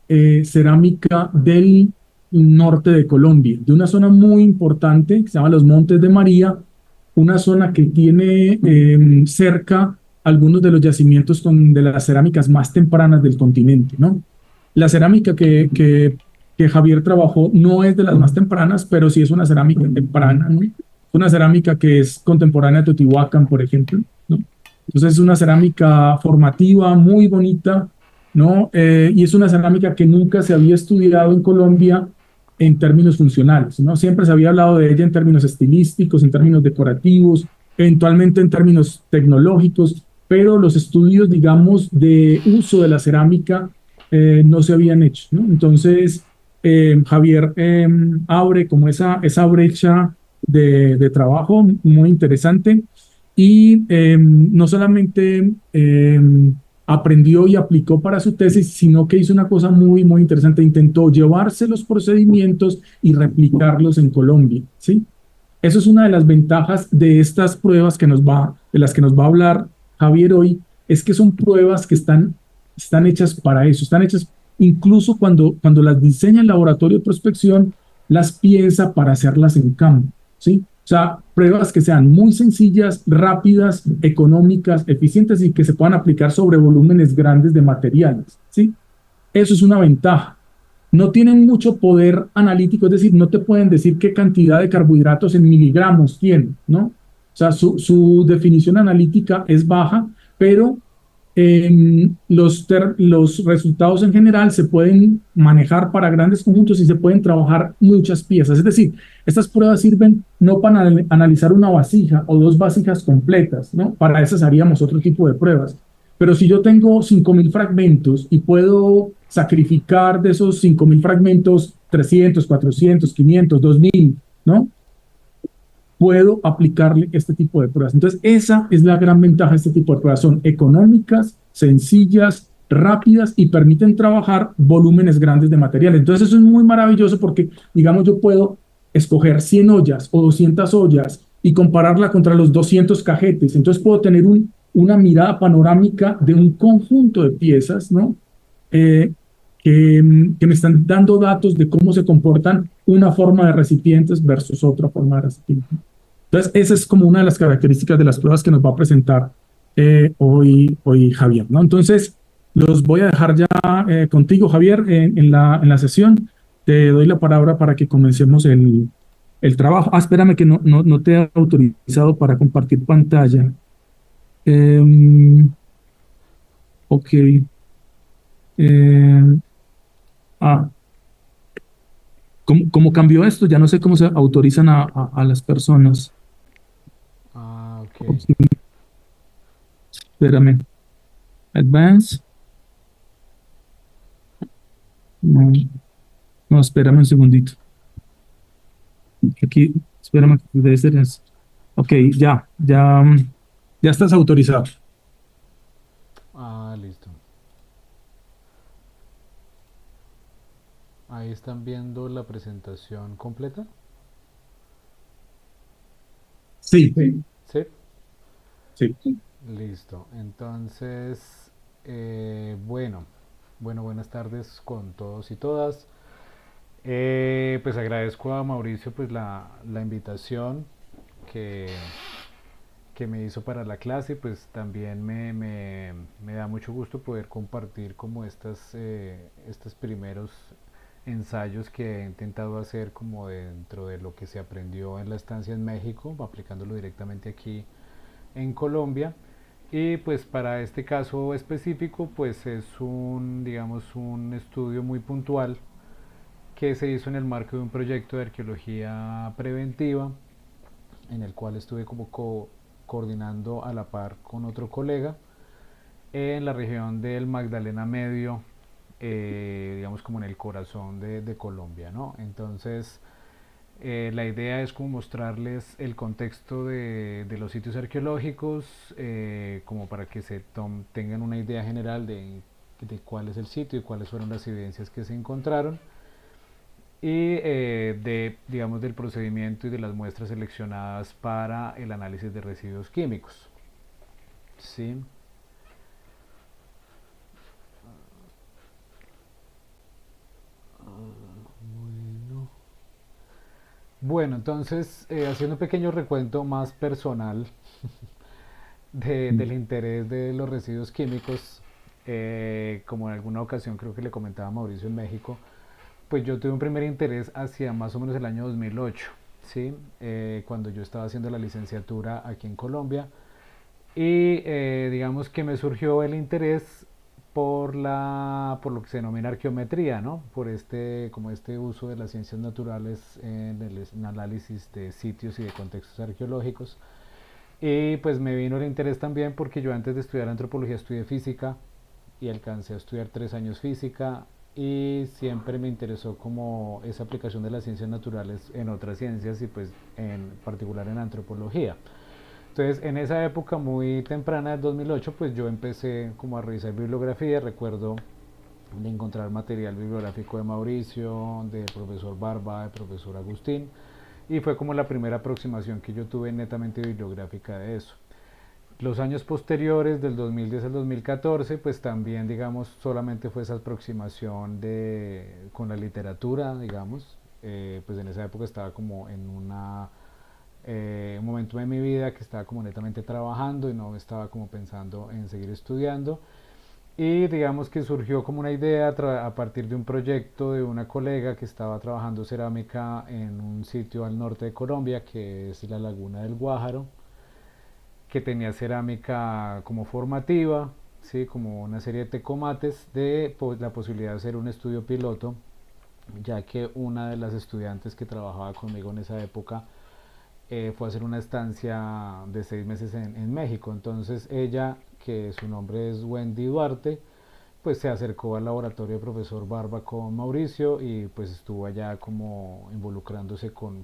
cerámica del norte de Colombia, de una zona muy importante que se llama los Montes de María, una zona que tiene cerca algunos de los yacimientos de las cerámicas más tempranas del continente, ¿no? La cerámica que Javier trabajó no es de las más tempranas, pero sí es una cerámica temprana, ¿no? Una cerámica que es contemporánea a Teotihuacán, por ejemplo, ¿no? Entonces es una cerámica formativa, muy bonita, ¿no? Y es una cerámica que nunca se había estudiado en Colombia en términos funcionales, ¿no? Siempre se había hablado de ella en términos estilísticos, en términos decorativos, eventualmente en términos tecnológicos, pero los estudios, digamos, de uso de la cerámica no se habían hecho, ¿no? Entonces, Javier abre como esa brecha de trabajo muy interesante y no solamente aprendió y aplicó para su tesis, sino que hizo una cosa muy, muy interesante. Intentó llevarse los procedimientos y replicarlos en Colombia, ¿sí? Eso es una de las ventajas de estas pruebas de las que nos va a hablar Javier hoy, es que son pruebas que están hechas para eso, están hechas incluso cuando las diseña el laboratorio de prospección, las piensa para hacerlas en campo, ¿sí? O sea, pruebas que sean muy sencillas, rápidas, económicas, eficientes y que se puedan aplicar sobre volúmenes grandes de materiales, ¿sí? Eso es una ventaja. No tienen mucho poder analítico, es decir, no te pueden decir qué cantidad de carbohidratos en miligramos tienen, ¿no? O sea, su definición analítica es baja, pero los resultados en general se pueden manejar para grandes conjuntos y se pueden trabajar muchas piezas. Es decir, estas pruebas sirven no para analizar una vasija o dos vasijas completas, ¿no? Para esas haríamos otro tipo de pruebas. Pero si yo tengo 5.000 fragmentos y puedo sacrificar de esos 5.000 fragmentos 300, 400, 500, 2.000, ¿no? Puedo aplicarle este tipo de pruebas. Entonces, esa es la gran ventaja de este tipo de pruebas. Son económicas, sencillas, rápidas y permiten trabajar volúmenes grandes de material. Entonces, eso es muy maravilloso porque, digamos, yo puedo escoger 100 ollas o 200 ollas y compararla contra los 200 cajetes. Entonces, puedo tener una mirada panorámica de un conjunto de piezas, ¿no? Eh, que me están dando datos de cómo se comportan una forma de recipientes versus otra forma de recipientes. Entonces, esa es como una de las características de las pruebas que nos va a presentar hoy Javier, ¿no? Entonces, los voy a dejar ya contigo, Javier, en la sesión. Te doy la palabra para que comencemos el trabajo. Ah, espérame que no te he autorizado para compartir pantalla. Em, ok. Em, ah, ¿cómo cambió esto? Ya no sé cómo se autorizan a las personas. Ah, ok. Ups, espérame. Advance. No, no, espérame un segundito. Aquí, espérame, debe ser eso. Ok, ya estás autorizado. Ah, listo. Ahí están viendo la presentación completa. Sí, sí. Sí. Sí. Listo. Entonces, bueno, buenas tardes con todos y todas. Pues agradezco a Mauricio pues la invitación que, que me hizo para la clase. Pues también me da mucho gusto poder compartir como estos primeros ensayos que he intentado hacer como dentro de lo que se aprendió en la estancia en México, aplicándolo directamente aquí en Colombia. Y pues para este caso específico pues es digamos, un estudio muy puntual que se hizo en el marco de un proyecto de arqueología preventiva en el cual estuve como coordinando a la par con otro colega en la región del Magdalena Medio, digamos como en el corazón de Colombia, ¿no? Entonces, la idea es como mostrarles el contexto de los sitios arqueológicos, como para que tengan una idea general de cuál es el sitio y cuáles fueron las evidencias que se encontraron y digamos, del procedimiento y de las muestras seleccionadas para el análisis de residuos químicos. ¿Sí? Bueno, entonces, haciendo un pequeño recuento más personal del interés de los residuos químicos, como en alguna ocasión creo que le comentaba a Mauricio en México, pues yo tuve un primer interés hacia más o menos el año 2008, ¿sí? Cuando yo estaba haciendo la licenciatura aquí en Colombia. Y digamos que me surgió el interés por lo que se denomina arqueometría, ¿no? Por como este uso de las ciencias naturales en el análisis de sitios y de contextos arqueológicos. Y pues me vino el interés también porque yo antes de estudiar antropología estudié física y alcancé a estudiar 3 años física y siempre me interesó como esa aplicación de las ciencias naturales en otras ciencias y pues en particular en antropología. Entonces, en esa época muy temprana del 2008, pues yo empecé como a revisar bibliografía. Recuerdo de encontrar material bibliográfico de Mauricio, del profesor Barba, del profesor Agustín, y fue como la primera aproximación que yo tuve netamente bibliográfica de eso. Los años posteriores, del 2010 al 2014, pues también, digamos, solamente fue esa aproximación con la literatura, digamos. Pues en esa época estaba como en un momento de mi vida que estaba como netamente trabajando y no estaba como pensando en seguir estudiando. Y digamos que surgió como una idea a partir de un proyecto de una colega que estaba trabajando cerámica en un sitio al norte de Colombia, que es la Laguna del Guájaro, que tenía cerámica como formativa, ¿sí? Como una serie de tecomates, de la posibilidad de hacer un estudio piloto, ya que una de las estudiantes que trabajaba conmigo en esa época fue a hacer una estancia de 6 meses en México. Entonces ella, que su nombre es Wendy Duarte, pues se acercó al laboratorio del profesor Barba con Mauricio y pues estuvo allá como involucrándose como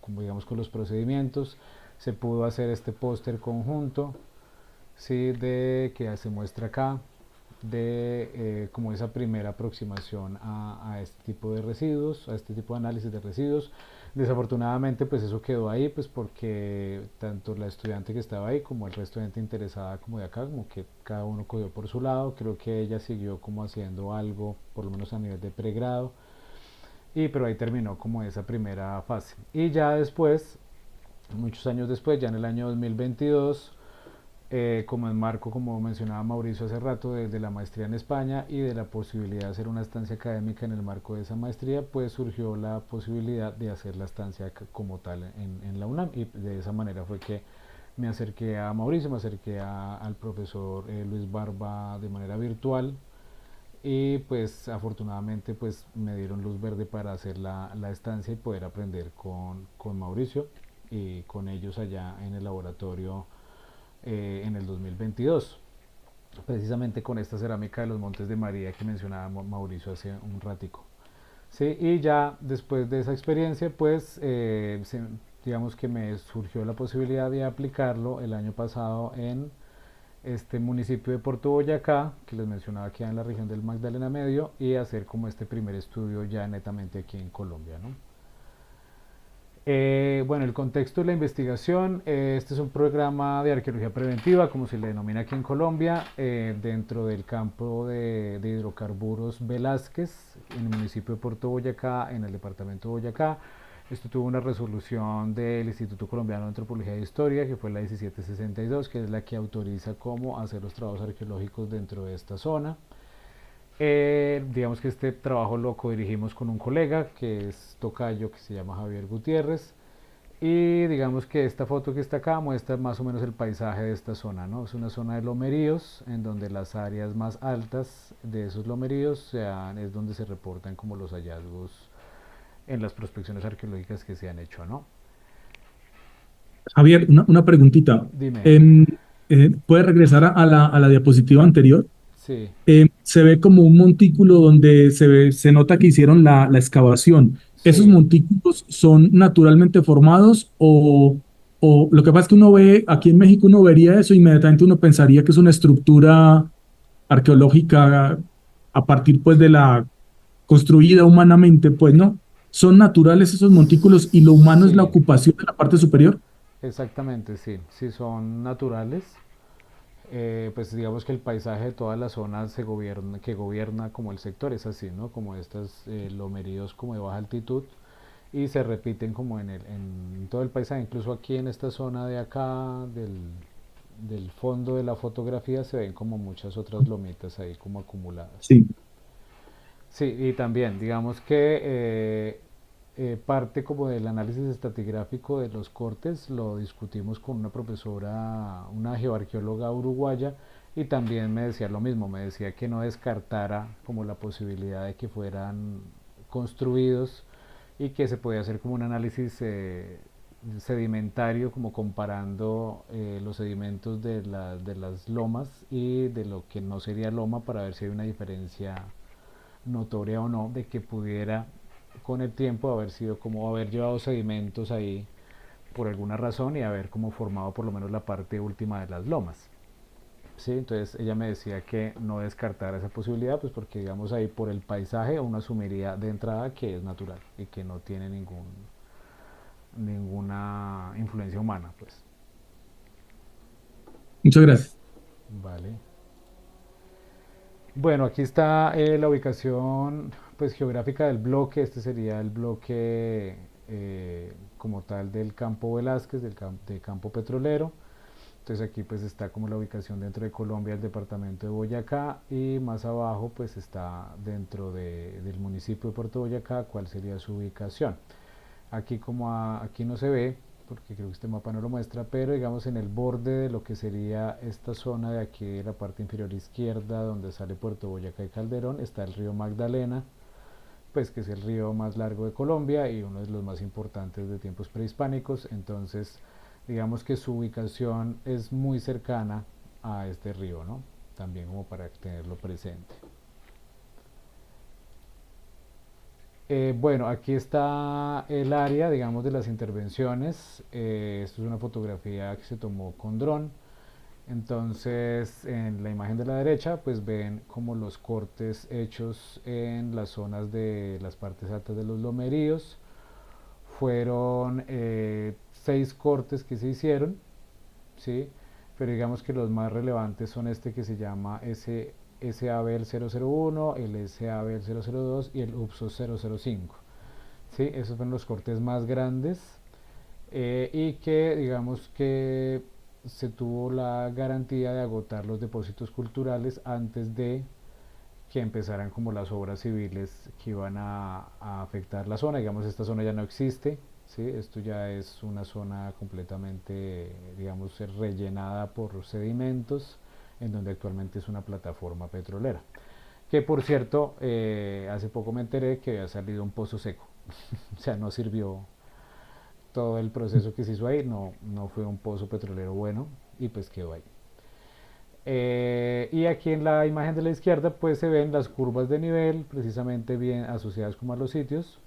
digamos con los procedimientos. Se pudo hacer este póster conjunto, sí, de que se muestra acá, de como esa primera aproximación a este tipo de residuos, a este tipo de análisis de residuos. Desafortunadamente pues eso quedó ahí, pues porque tanto la estudiante que estaba ahí como el resto de gente interesada como de acá, como que cada uno cogió por su lado. Creo que ella siguió como haciendo algo, por lo menos a nivel de pregrado, y pero ahí terminó como esa primera fase. Y ya después, muchos años después, ya en el año 2022, como enmarco, como mencionaba Mauricio hace rato, desde la maestría en España y de la posibilidad de hacer una estancia académica en el marco de esa maestría, pues surgió la posibilidad de hacer la estancia como tal en la UNAM, y de esa manera fue que me acerqué a Mauricio, me acerqué al profesor Luis Barba de manera virtual, y pues afortunadamente pues me dieron luz verde para hacer la estancia y poder aprender con Mauricio y con ellos allá en el laboratorio en el 2022, precisamente con esta cerámica de los Montes de María que mencionaba Mauricio hace un ratico. Sí, y ya después de esa experiencia, pues digamos que me surgió la posibilidad de aplicarlo el año pasado en este municipio de Puerto Boyacá, que les mencionaba, aquí en la región del Magdalena Medio, y hacer como este primer estudio ya netamente aquí en Colombia, ¿no? Bueno, el contexto de la investigación, este es un programa de arqueología preventiva, como se le denomina aquí en Colombia, dentro del campo de hidrocarburos Velázquez, en el municipio de Puerto Boyacá, en el departamento de Boyacá. Esto tuvo una resolución del Instituto Colombiano de Antropología e Historia, que fue la 1762, que es la que autoriza cómo hacer los trabajos arqueológicos dentro de esta zona. Digamos que este trabajo lo co-dirigimos con un colega que es tocayo, que se llama Javier Gutiérrez, y digamos que esta foto que está acá muestra más o menos el paisaje de esta zona, ¿no? Es una zona de lomeríos en donde las áreas más altas de esos lomeríos es donde se reportan como los hallazgos en las prospecciones arqueológicas que se han hecho, ¿no? Javier, una preguntita. Dime. Em, ¿Puedes regresar a la diapositiva anterior? Sí, Se ve como un montículo donde se nota que hicieron la excavación. ¿Esos sí, montículos son naturalmente formados o lo que pasa es que uno ve, aquí en México uno vería eso, inmediatamente uno pensaría que es una estructura arqueológica a partir pues de la construida humanamente, pues no. ¿Son naturales esos montículos y lo humano es la sí, ocupación de la parte superior? exactamente, sí, sí son naturales. Pues digamos que el paisaje de toda la zona que gobierna como el sector es así, ¿no? Como estos lomeríos como de baja altitud, y se repiten como en todo el paisaje, incluso aquí en esta zona de acá del fondo de la fotografía se ven como muchas otras lomitas ahí como acumuladas. Sí, Sí, y también digamos que parte como del análisis estratigráfico de los cortes lo discutimos con una profesora, una geoarqueóloga uruguaya, y también me decía lo mismo, me decía que no descartara como la posibilidad de que fueran construidos y que se podía hacer como un análisis sedimentario, como comparando los sedimentos de las lomas y de lo que no sería loma para ver si hay una diferencia notoria o no de que pudiera con el tiempo haber sido como haber llevado sedimentos ahí por alguna razón y haber como formado por lo menos la parte última de las lomas. Sí, entonces ella me decía que no descartara esa posibilidad, pues porque digamos ahí por el paisaje uno asumiría de entrada que es natural y que no tiene ninguna influencia humana, pues. muchas gracias. Vale. Bueno, aquí está la ubicación pues geográfica del bloque. Este sería el bloque como tal del Campo Velázquez, del campo petrolero. Entonces aquí pues está como la ubicación dentro de Colombia, el departamento de Boyacá, y más abajo pues está dentro del municipio de Puerto Boyacá, cuál sería su ubicación. Aquí aquí no se ve, porque creo que este mapa no lo muestra, pero digamos en el borde de lo que sería esta zona de aquí, de la parte inferior izquierda, donde sale Puerto Boyacá y Calderón, está el río Magdalena, pues que es el río más largo de Colombia y uno de los más importantes de tiempos prehispánicos. Entonces digamos que su ubicación es muy cercana a este río, ¿no? También como para tenerlo presente. Bueno, aquí está el área, digamos, de las intervenciones. Esto es una fotografía que se tomó con dron. Entonces, en la imagen de la derecha, pues ven como los cortes hechos en las zonas de las partes altas de los lomeríos. Fueron 6 cortes que se hicieron, ¿sí? Pero digamos que los más relevantes son este que se llama SAB 001, el SAB 002 y el UPSO 005. ¿Sí? Esos fueron los cortes más grandes y que digamos que se tuvo la garantía de agotar los depósitos culturales antes de que empezaran como las obras civiles que iban a afectar la zona. Digamos, esta zona ya no existe, ¿sí? Esto ya es una zona completamente, digamos, rellenada por sedimentos, en donde actualmente es una plataforma petrolera. Que por cierto, hace poco me enteré que había salido un pozo seco, o sea, no sirvió todo el proceso que se hizo ahí, no fue un pozo petrolero bueno y pues quedó ahí. Y aquí en la imagen de la izquierda pues se ven las curvas de nivel precisamente bien asociadas como a los sitios.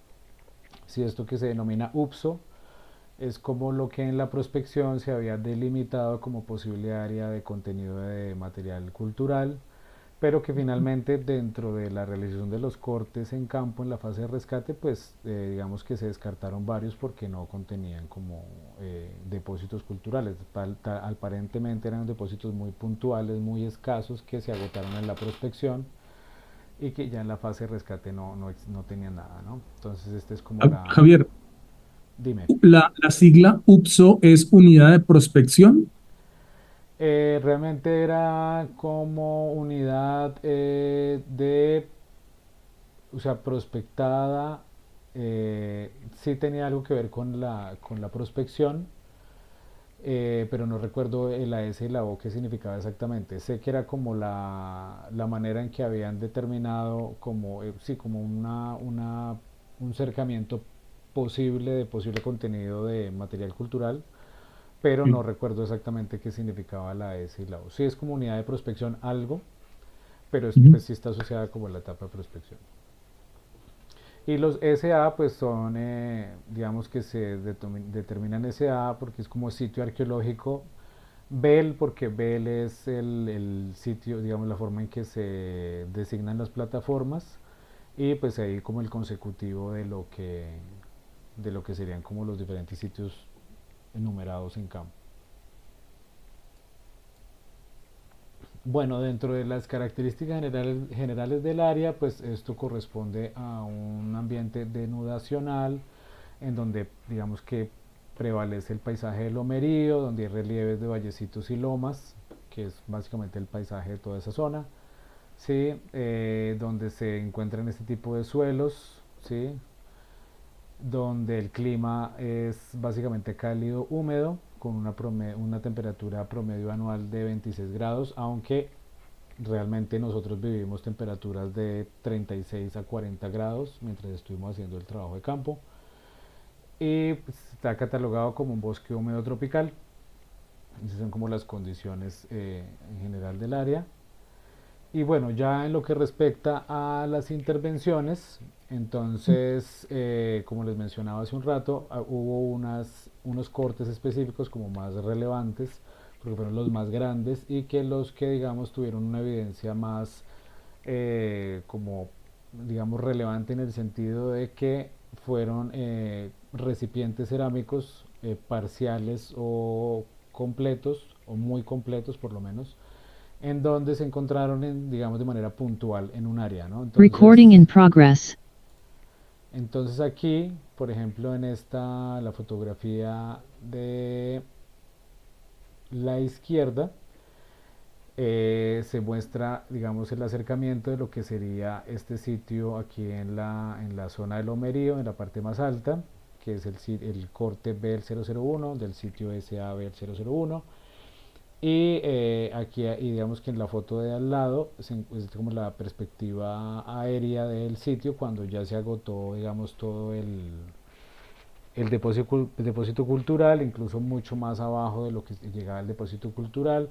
Si esto que se denomina UPSO es como lo que en la prospección se había delimitado como posible área de contenido de material cultural, pero que finalmente dentro de la realización de los cortes en campo en la fase de rescate, pues digamos que se descartaron varios porque no contenían como depósitos culturales. Aparentemente eran depósitos muy puntuales, muy escasos, que se agotaron en la prospección y que ya en la fase de rescate no tenían nada, ¿no? Entonces este es como la... Javier, Dime. la sigla UPSO es Unidad de Prospección. Realmente era como unidad o sea, prospectada, sí tenía algo que ver con con la prospección, pero no recuerdo la S y la O qué significaba exactamente. Sé que era como la manera en que habían determinado como, sí, como un cercamiento posible de posible contenido de material cultural, pero no Sí. recuerdo exactamente qué significaba la S y la O. Sí es como unidad de prospección algo, pero Ujú. pues sí está asociada como a la etapa de prospección. Y los SA pues son, digamos que se determinan SA porque es como sitio arqueológico. BEL porque BEL es el sitio, digamos la forma en que se designan las plataformas. Y pues ahí como el consecutivo de lo que serían como los diferentes sitios enumerados en campo. Bueno, dentro de las características generales del área, pues esto corresponde a un ambiente denudacional, en donde digamos que prevalece el paisaje de lomerío, donde hay relieves de vallecitos y lomas, que es básicamente el paisaje de toda esa zona, ¿sí? Donde se encuentran este tipo de suelos, ¿sí? Donde el clima es básicamente cálido, húmedo, con una temperatura promedio anual de 26 grados, aunque realmente nosotros vivimos temperaturas de 36 a 40 grados mientras estuvimos haciendo el trabajo de campo. Y pues, está catalogado como un bosque húmedo tropical. Esas son como las condiciones en general del área. Y bueno, ya en lo que respecta a las intervenciones, entonces, como les mencionaba hace un rato, hubo unos cortes específicos como más relevantes, porque fueron los más grandes y que los que, digamos, tuvieron una evidencia más, como, digamos, relevante en el sentido de que fueron recipientes cerámicos parciales o completos, o muy completos por lo menos, en donde se encontraron, digamos, de manera puntual en un área, ¿no? Recording in progress. Entonces aquí, por ejemplo, en la fotografía de la izquierda, se muestra, digamos, el acercamiento de lo que sería este sitio aquí en la zona del Lomerío, en la parte más alta, que es el corte BL001 del sitio SABL001. Y aquí, y digamos que en la foto de al lado es como la perspectiva aérea del sitio cuando ya se agotó, digamos, todo el depósito cultural, incluso mucho más abajo de lo que llegaba el depósito cultural.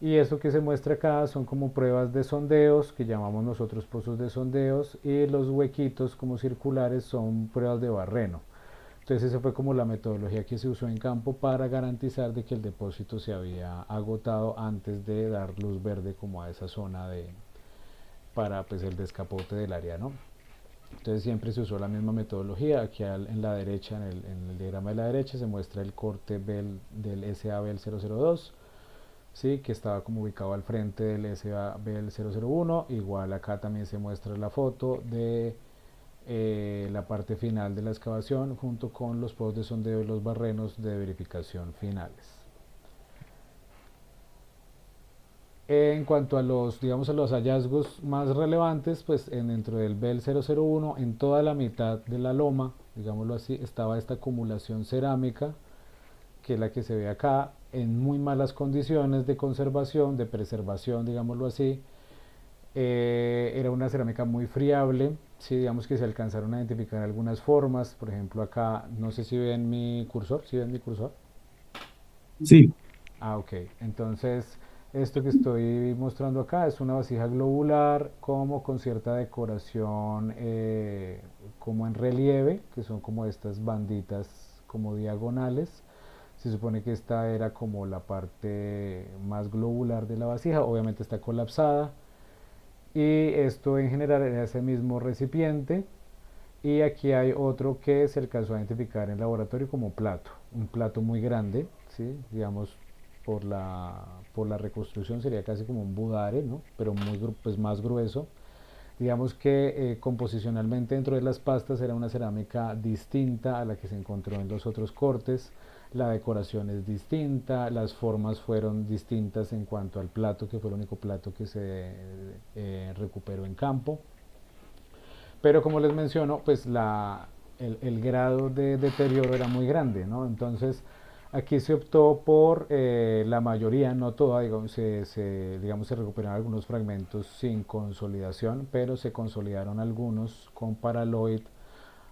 Y esto que se muestra acá son como pruebas de sondeos, que llamamos nosotros pozos de sondeos, y los huequitos como circulares son pruebas de barreno. Entonces esa fue como la metodología que se usó en campo para garantizar de que el depósito se había agotado antes de dar luz verde como a esa zona para pues el descapote del área, ¿no? Entonces siempre se usó la misma metodología. Aquí en la derecha, en el diagrama de la derecha, se muestra el corte del SABL002, ¿sí? Que estaba como ubicado al frente del SABL001. Igual acá también se muestra la foto de la parte final de la excavación junto con los pozos de sondeo y los barrenos de verificación finales. En cuanto a los, digamos, a los hallazgos más relevantes, pues dentro del BEL 001, en toda la mitad de la loma, digámoslo así, estaba esta acumulación cerámica, que es la que se ve acá, en muy malas condiciones de conservación, de preservación, digámoslo así. Era una cerámica muy friable, sí, digamos que se alcanzaron a identificar algunas formas, por ejemplo acá, no sé si ven mi cursor, ¿sí ven mi cursor? Sí, Ah, ok. Entonces, esto que estoy mostrando acá es una vasija globular, como con cierta decoración, como en relieve, que son como estas banditas como diagonales. Se supone que esta era como la parte más globular de la vasija, obviamente está colapsada. Y esto en general era ese mismo recipiente. Y aquí hay otro que se alcanzó a identificar en laboratorio como plato, un plato muy grande, ¿sí? Digamos, por la reconstrucción sería casi como un budare, ¿no? Pero pues más grueso. Digamos que composicionalmente dentro de las pastas era una cerámica distinta a la que se encontró en los otros cortes, la decoración es distinta, las formas fueron distintas en cuanto al plato, que fue el único plato que se recuperó en campo. Pero como les menciono, pues el grado de deterioro era muy grande, ¿no? Entonces aquí se optó por la mayoría, no toda, digamos, se recuperaron algunos fragmentos sin consolidación, pero se consolidaron algunos con paraloid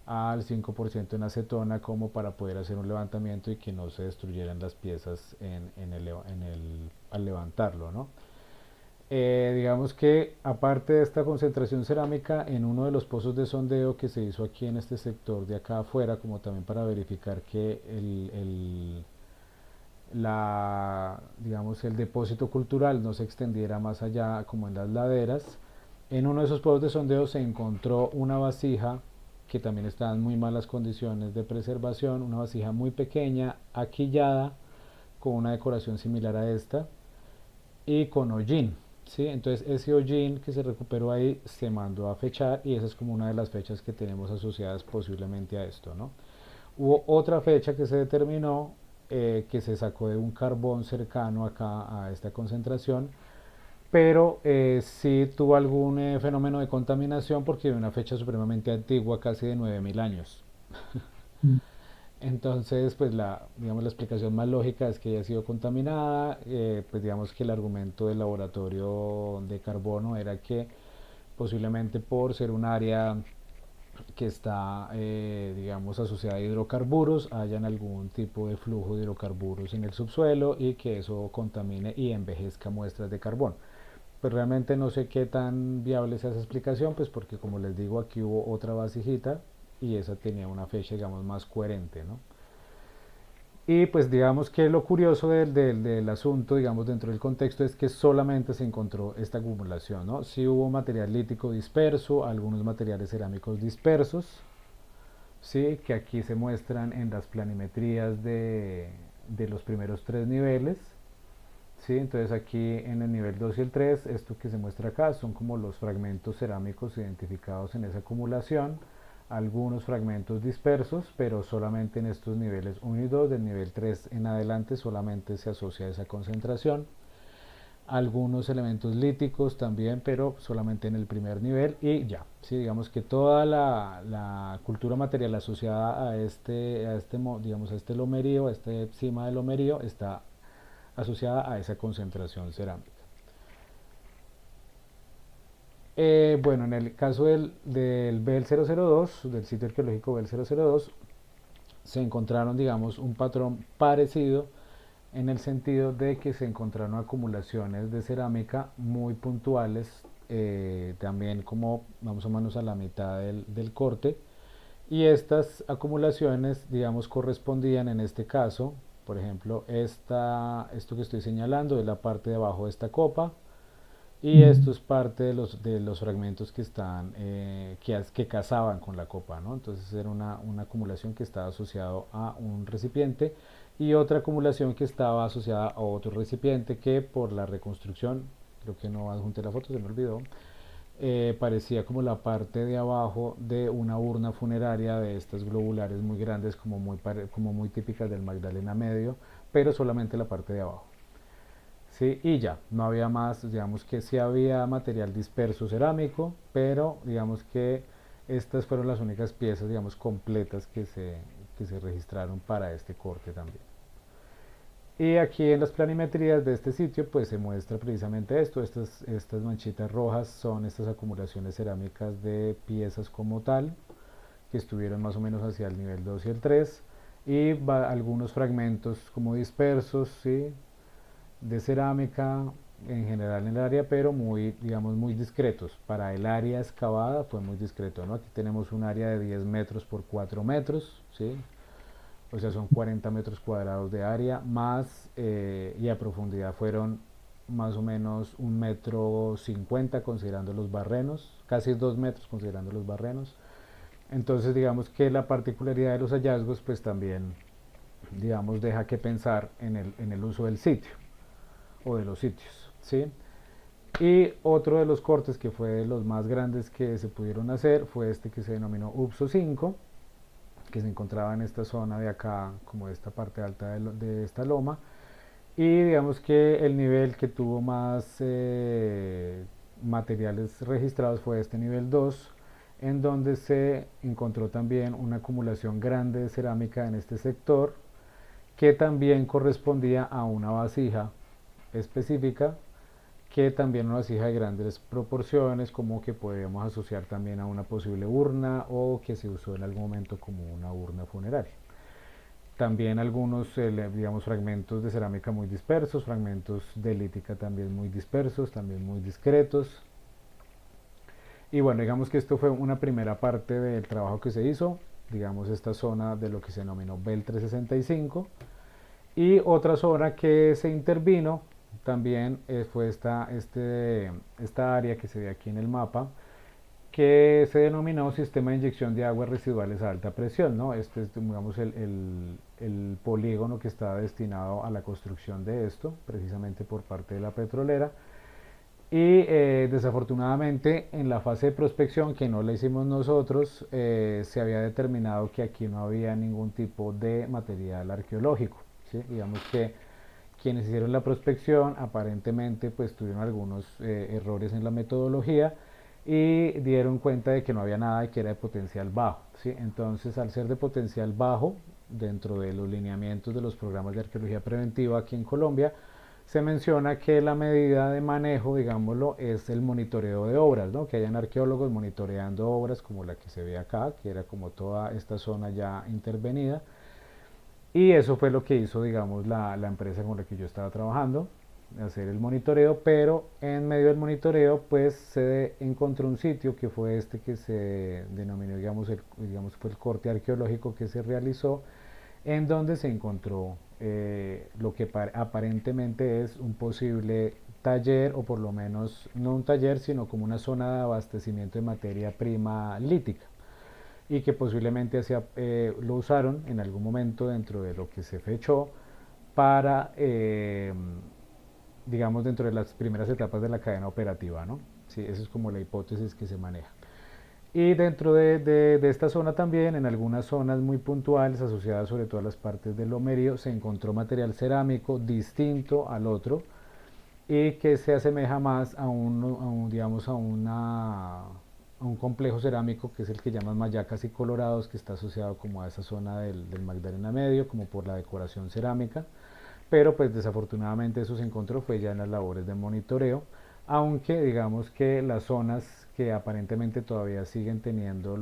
al 5% en acetona como para poder hacer un levantamiento y que no se destruyeran las piezas al levantarlo, ¿no? Digamos que aparte de esta concentración cerámica, en uno de los pozos de sondeo que se hizo aquí en este sector de acá afuera, como también para verificar que digamos, el depósito cultural no se extendiera más allá como en las laderas, en uno de esos pozos de sondeo se encontró una vasija que también está en muy malas condiciones de preservación, una vasija muy pequeña, aquillada, con una decoración similar a esta y con hollín. ¿Sí? Entonces ese hollín que se recuperó ahí se mandó a fechar y esa es como una de las fechas que tenemos asociadas posiblemente a esto, ¿no? Hubo otra fecha que se determinó, que se sacó de un carbón cercano acá a esta concentración, pero sí tuvo algún fenómeno de contaminación porque de una fecha supremamente antigua, casi de 9000 años. Mm. Entonces, pues digamos, la explicación más lógica es que haya sido contaminada, pues digamos que el argumento del laboratorio de carbono era que posiblemente por ser un área que está, digamos, asociada a hidrocarburos, hayan algún tipo de flujo de hidrocarburos en el subsuelo y que eso contamine y envejezca muestras de carbón. Pues realmente no sé qué tan viable es esa explicación, pues porque como les digo, aquí hubo otra vasijita y esa tenía una fecha, digamos, más coherente, ¿no? Y pues digamos que lo curioso del asunto, digamos, dentro del contexto es que solamente se encontró esta acumulación, ¿no? Sí hubo material lítico disperso, algunos materiales cerámicos dispersos, sí, que aquí se muestran en las planimetrías de los primeros tres niveles, sí, entonces aquí en el nivel 2 y el 3 esto que se muestra acá son como los fragmentos cerámicos identificados en esa acumulación, algunos fragmentos dispersos, pero solamente en estos niveles 1 y 2, del nivel 3 en adelante solamente se asocia a esa concentración, algunos elementos líticos también, pero solamente en el primer nivel y ya. Sí, digamos que toda la cultura material asociada digamos, a este lomerío, a este cima del lomerío, está asociada a esa concentración cerámica. Bueno, en el caso del BEL 002, del sitio arqueológico BEL 002, se encontraron, digamos, un patrón parecido en el sentido de que se encontraron acumulaciones de cerámica muy puntuales, también como más o menos a la mitad del corte, y estas acumulaciones, digamos, correspondían en este caso, por ejemplo, esto que estoy señalando es la parte de abajo de esta copa, y esto Mm. es parte de los fragmentos que están, que cazaban con la copa, ¿no? Entonces era una acumulación que estaba asociado a un recipiente y otra acumulación que estaba asociada a otro recipiente que por la reconstrucción, creo que no adjunté la foto, se me olvidó, parecía como la parte de abajo de una urna funeraria de estas globulares muy grandes, como muy típicas del Magdalena Medio, pero solamente la parte de abajo. Sí, y ya, no había más, digamos que sí había material disperso cerámico, pero digamos que estas fueron las únicas piezas, digamos, completas que se registraron para este corte también. Y aquí en las planimetrías de este sitio pues se muestra precisamente esto, estas manchitas rojas son estas acumulaciones cerámicas de piezas como tal, que estuvieron más o menos hacia el nivel 2 y el 3, y algunos fragmentos como dispersos, ¿sí? De cerámica en general en el área, pero muy, digamos, muy discretos. Para el área excavada fue muy discreto, ¿no? Aquí tenemos un área de 10 metros por 4 metros, ¿sí? O sea, son 40 metros cuadrados de área, más, y a profundidad fueron más o menos 1,50 m considerando los barrenos, casi 2 metros considerando los barrenos. Entonces, digamos que la particularidad de los hallazgos, pues también, digamos, deja que pensar en el uso del sitio o de los sitios, ¿sí? Y otro de los cortes que fue de los más grandes que se pudieron hacer fue este que se denominó UPSO 5, que se encontraba en esta zona de acá, como esta parte alta de esta loma, y digamos que el nivel que tuvo más materiales registrados fue este nivel 2, en donde se encontró también una acumulación grande de cerámica en este sector, que también correspondía a una vasija específica, que también una vasija de grandes proporciones, como que podemos asociar también a una posible urna o que se usó en algún momento como una urna funeraria. También algunos, digamos, fragmentos de cerámica muy dispersos, fragmentos de lítica también muy dispersos, también muy discretos. Y bueno, digamos que esto fue una primera parte del trabajo que se hizo, digamos esta zona de lo que se denominó BEL 365. Y otra zona que se intervino también fue esta área que se ve aquí en el mapa, que se denominó sistema de inyección de aguas residuales a alta presión, ¿no? Este es, digamos, el polígono que está destinado a la construcción de esto, precisamente por parte de la petrolera. Y desafortunadamente en la fase de prospección, que no la hicimos nosotros, se había determinado que aquí no había ningún tipo de material arqueológico, ¿sí? Digamos que quienes hicieron la prospección aparentemente pues tuvieron algunos errores en la metodología y dieron cuenta de que no había nada y que era de potencial bajo, ¿sí? Entonces, al ser de potencial bajo, dentro de los lineamientos de los programas de arqueología preventiva aquí en Colombia, se menciona que la medida de manejo, digámoslo, es el monitoreo de obras, ¿no? Que hayan arqueólogos monitoreando obras como la que se ve acá, que era como toda esta zona ya intervenida. Y eso fue lo que hizo, digamos, la empresa con la que yo estaba trabajando, hacer el monitoreo, pero en medio del monitoreo, pues se encontró un sitio que fue este que se denominó, digamos, fue el corte arqueológico que se realizó, en donde se encontró lo que aparentemente es un posible taller, o por lo menos no un taller, sino como una zona de abastecimiento de materia prima lítica, y que posiblemente lo usaron en algún momento dentro de lo que se fechó para, digamos, dentro de las primeras etapas de la cadena operativa, ¿no? Sí, esa es como la hipótesis que se maneja. Y dentro de esta zona también, en algunas zonas muy puntuales, asociadas sobre todo a las partes del lomerío, se encontró material cerámico distinto al otro y que se asemeja más digamos, a un complejo cerámico que es el que llaman Mayacas y Colorados, que está asociado como a esa zona del Magdalena Medio, como por la decoración cerámica. Pero pues desafortunadamente eso se encontró fue ya en las labores de monitoreo, aunque digamos que las zonas que aparentemente todavía siguen teniendo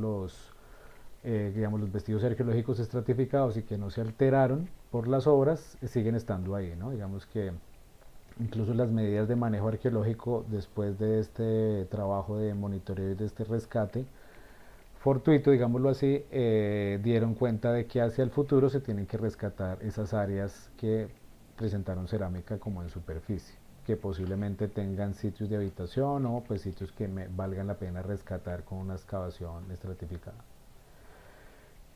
digamos, los vestigios arqueológicos estratificados y que no se alteraron por las obras, siguen estando ahí, ¿no? Digamos que incluso las medidas de manejo arqueológico después de este trabajo de monitoreo y de este rescate fortuito, digámoslo así, dieron cuenta de que hacia el futuro se tienen que rescatar esas áreas que presentaron cerámica como en superficie, que posiblemente tengan sitios de habitación o pues sitios que valgan la pena rescatar con una excavación estratificada.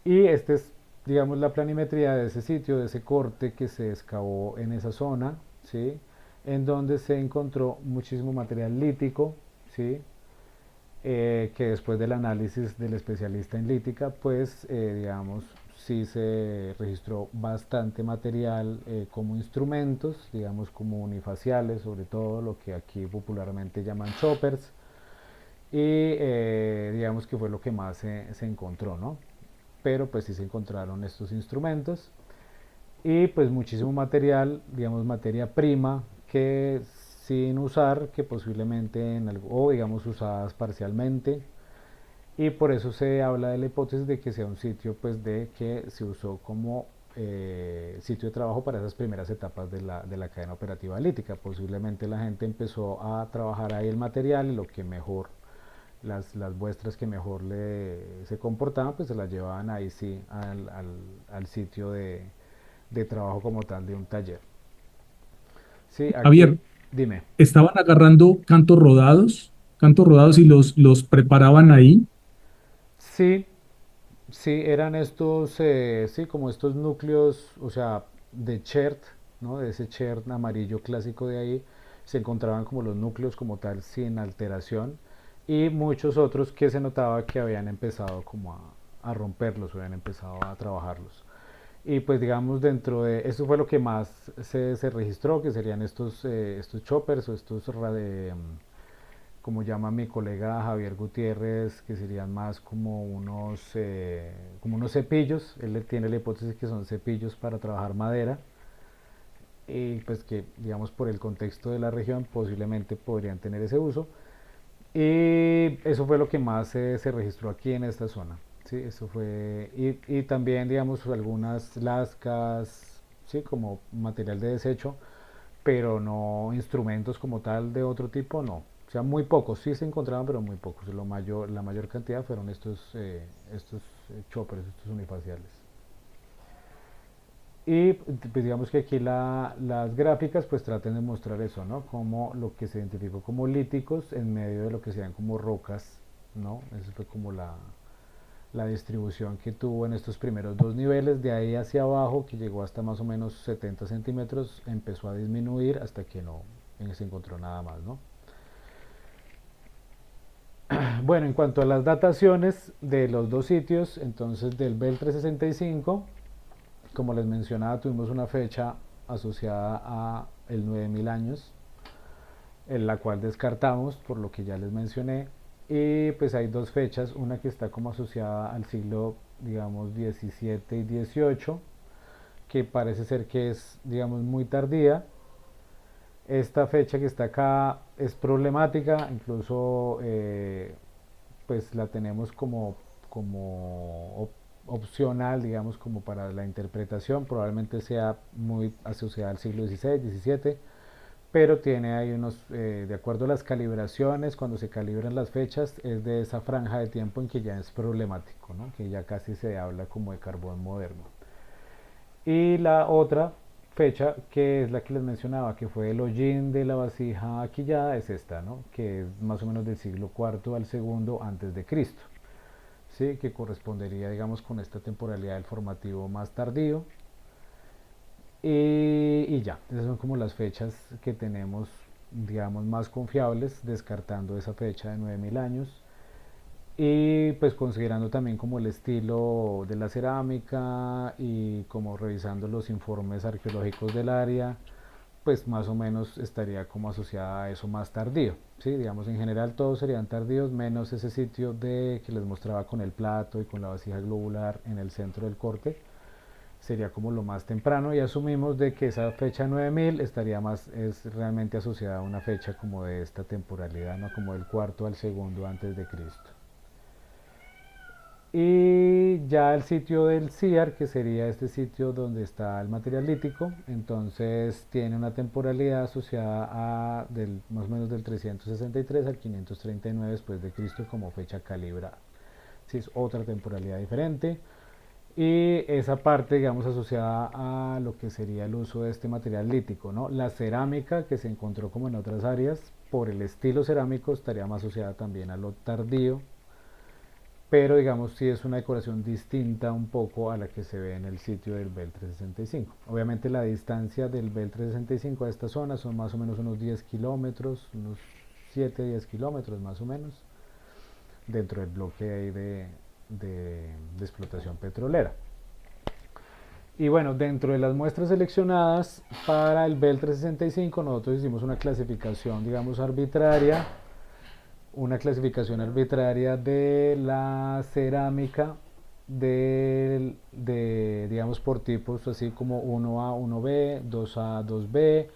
Y este es, digamos, la planimetría de ese sitio, de ese corte que se excavó en esa zona, ¿sí? En donde se encontró muchísimo material lítico, ¿sí? Que después del análisis del especialista en lítica, pues digamos, sí se registró bastante material como instrumentos, digamos como unifaciales, sobre todo lo que aquí popularmente llaman choppers, y digamos que fue lo que más se encontró, ¿no? Pero pues sí se encontraron estos instrumentos y pues muchísimo material, digamos materia prima que sin usar, que posiblemente en algo, o digamos usadas parcialmente, y por eso se habla de la hipótesis de que sea un sitio pues de que se usó como sitio de trabajo para esas primeras etapas de la cadena operativa lítica. Posiblemente la gente empezó a trabajar ahí el material y lo que mejor, las muestras que mejor se comportaban, pues se las llevaban ahí sí al sitio de trabajo como tal de un taller. Sí, aquí, Javier, dime. estaban agarrando cantos rodados y los preparaban ahí. Sí, sí, eran estos, sí, como estos núcleos, o sea, de chert, ¿no? De ese chert amarillo clásico de ahí, se encontraban como los núcleos como tal, sin alteración, y muchos otros que se notaba que habían empezado como a romperlos, habían empezado a trabajarlos. Y pues digamos dentro de, eso fue lo que más se registró, que serían estos choppers o estos como llama mi colega Javier Gutiérrez, que serían más como unos cepillos. Él tiene la hipótesis que son cepillos para trabajar madera y pues que digamos por el contexto de la región posiblemente podrían tener ese uso. Y eso fue lo que más se registró aquí en esta zona. Sí, eso fue, y también digamos algunas lascas, sí, como material de desecho, pero no instrumentos como tal de otro tipo, no. O sea, muy pocos, sí se encontraban, pero muy pocos. La mayor cantidad fueron estos choppers, estos unifaciales. Y pues digamos que aquí las gráficas pues traten de mostrar eso, ¿no? Como lo que se identificó como líticos en medio de lo que sean como rocas, ¿no? Esa fue como la distribución que tuvo en estos primeros dos niveles. De ahí hacia abajo, que llegó hasta más o menos 70 centímetros, empezó a disminuir hasta que no se encontró nada más, ¿no? Bueno, en cuanto a las dataciones de los dos sitios, entonces del Bel 365, como les mencionaba, tuvimos una fecha asociada a el 9000 años, en la cual descartamos por lo que ya les mencioné. Y pues hay dos fechas, una que está como asociada al siglo, digamos, 17 y 18, que parece ser que es, digamos, muy tardía. Esta fecha que está acá es problemática, incluso pues la tenemos como opcional, digamos, como para la interpretación. Probablemente sea muy asociada al siglo XVI, XVII, pero tiene ahí unos, de acuerdo a las calibraciones, cuando se calibran las fechas, es de esa franja de tiempo en que ya es problemático, ¿no? Que ya casi se habla como de carbón moderno. Y la otra fecha, que es la que les mencionaba, que fue el hollín de la vasija aquillada, es esta, ¿no? Que es más o menos del siglo IV al segundo antes de Cristo, ¿sí? Que correspondería, digamos, con esta temporalidad del formativo más tardío. Y ya, esas son como las fechas que tenemos, digamos, más confiables, descartando esa fecha de 9000 años. Y pues considerando también como el estilo de la cerámica y como revisando los informes arqueológicos del área, pues más o menos estaría como asociada a eso más tardío, ¿sí? Digamos, en general todos serían tardíos, menos ese sitio de que les mostraba con el plato y con la vasija globular en el centro del corte, sería como lo más temprano, y asumimos de que esa fecha 9000 estaría más, es realmente asociada a una fecha como de esta temporalidad, ¿no? Como del cuarto al segundo antes de Cristo. Y ya el sitio del CIAR, que sería este sitio donde está el material lítico, entonces tiene una temporalidad asociada a más o menos del 363 al 539 después de Cristo como fecha calibrada. Sí, es otra temporalidad diferente. Y esa parte, digamos, asociada a lo que sería el uso de este material lítico, ¿no? La cerámica, que se encontró como en otras áreas, por el estilo cerámico, estaría más asociada también a lo tardío, pero digamos sí es una decoración distinta un poco a la que se ve en el sitio del Bel 365. Obviamente la distancia del Bel 365 a esta zona son más o menos unos 10 kilómetros, unos 7-10 kilómetros más o menos, dentro del bloque ahí de explotación petrolera. Y bueno, dentro de las muestras seleccionadas para el Bel 365 nosotros hicimos una clasificación, digamos, arbitraria, de la cerámica digamos, por tipos, así como 1A, 1B, 2A, 2B.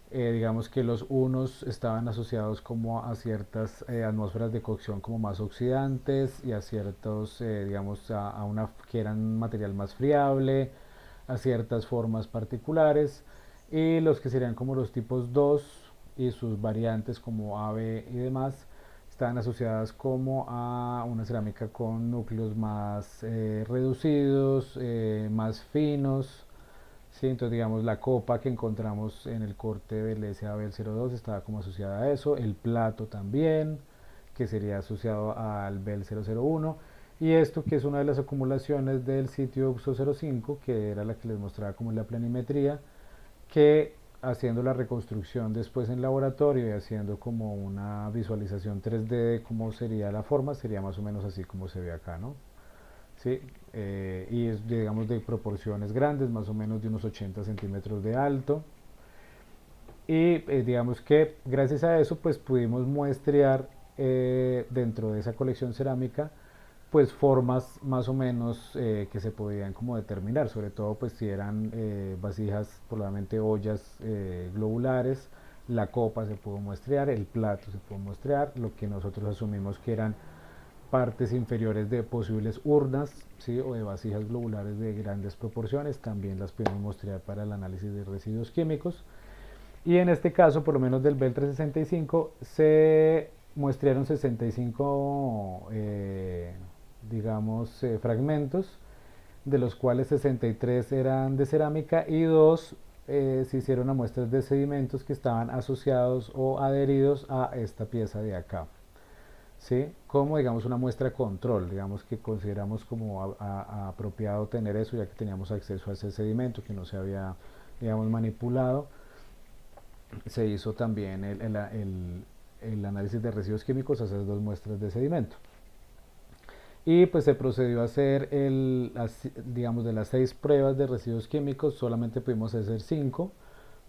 Digamos que los unos estaban asociados como a ciertas atmósferas de cocción como más oxidantes, y a ciertos, digamos, a una que eran material más friable, a ciertas formas particulares, y los que serían como los tipos 2 y sus variantes como AB y demás, están asociadas como a una cerámica con núcleos más reducidos, más finos, ¿sí? Entonces, digamos, la copa que encontramos en el corte del SABL02 estaba como asociada a eso, el plato también, que sería asociado al BEL001, y esto que es una de las acumulaciones del sitio UXO05, que era la que les mostraba como la planimetría, que haciendo la reconstrucción después en laboratorio y haciendo como una visualización 3D de cómo sería la forma, sería más o menos así como se ve acá, ¿no? ¿Sí? Y es, digamos, de proporciones grandes, más o menos de unos 80 centímetros de alto. Y digamos que gracias a eso pues pudimos muestrear dentro de esa colección cerámica pues formas más o menos que se podían como determinar, sobre todo pues si eran vasijas, probablemente ollas globulares, la copa se pudo muestrear, el plato se pudo muestrear, lo que nosotros asumimos que eran partes inferiores de posibles urnas, ¿sí? O de vasijas globulares de grandes proporciones, también las podemos mostrar para el análisis de residuos químicos. Y en este caso, por lo menos del BEL 365, se muestrearon 65 digamos, fragmentos, de los cuales 63 eran de cerámica y 2 se hicieron a muestras de sedimentos que estaban asociados o adheridos a esta pieza de acá. ¿Sí? Como digamos una muestra control, digamos que consideramos como apropiado tener eso, ya que teníamos acceso a ese sedimento que no se había, digamos, manipulado. Se hizo también el análisis de residuos químicos, hacer 2 muestras de sedimento. Y pues se procedió a hacer, digamos, de las 6 pruebas de residuos químicos, solamente pudimos hacer 5,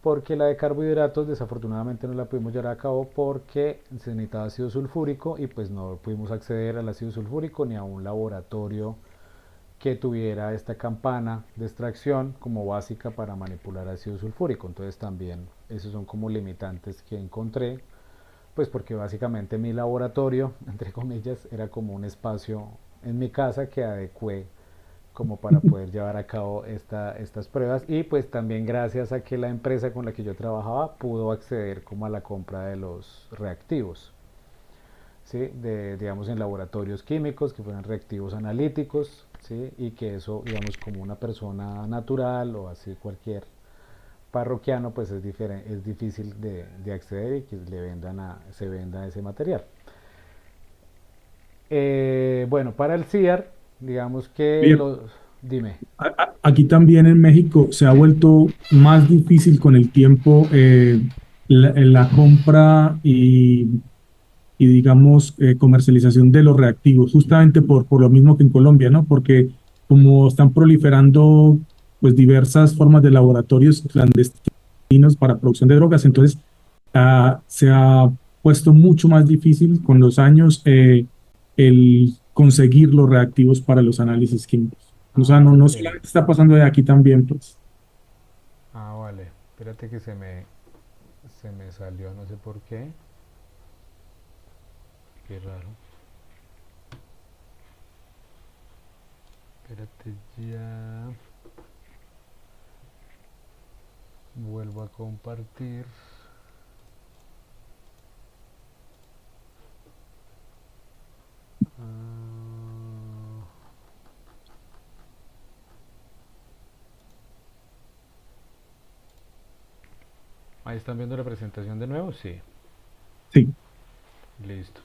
porque la de carbohidratos desafortunadamente no la pudimos llevar a cabo porque se necesitaba ácido sulfúrico y pues no pudimos acceder al ácido sulfúrico ni a un laboratorio que tuviera esta campana de extracción como básica para manipular ácido sulfúrico. Entonces también esos son como limitantes que encontré, pues porque básicamente mi laboratorio, entre comillas, era como un espacio en mi casa que adecué como para poder llevar a cabo estas pruebas, y pues también gracias a que la empresa con la que yo trabajaba pudo acceder como a la compra de los reactivos, ¿sí? Digamos en laboratorios químicos que fueran reactivos analíticos, ¿sí? Y que eso, digamos, como una persona natural o así cualquier parroquiano, pues es difícil de acceder y que se venda ese material. Bueno, para el CIAR, digamos que Bien, los... Dime. aquí también en México se ha vuelto más difícil con el tiempo la compra y digamos, comercialización de los reactivos, justamente por lo mismo que en Colombia, ¿no? Porque como están proliferando pues diversas formas de laboratorios clandestinos para producción de drogas, entonces se ha puesto mucho más difícil con los años el conseguir los reactivos para los análisis químicos. O sea, Ah, no ok. solamente está pasando de aquí también, pues. Ah, vale. Espérate que se me salió, no sé por qué. Qué raro. Espérate ya. Vuelvo a compartir. Ah, ahí están viendo la presentación de nuevo, sí. Sí. Listo.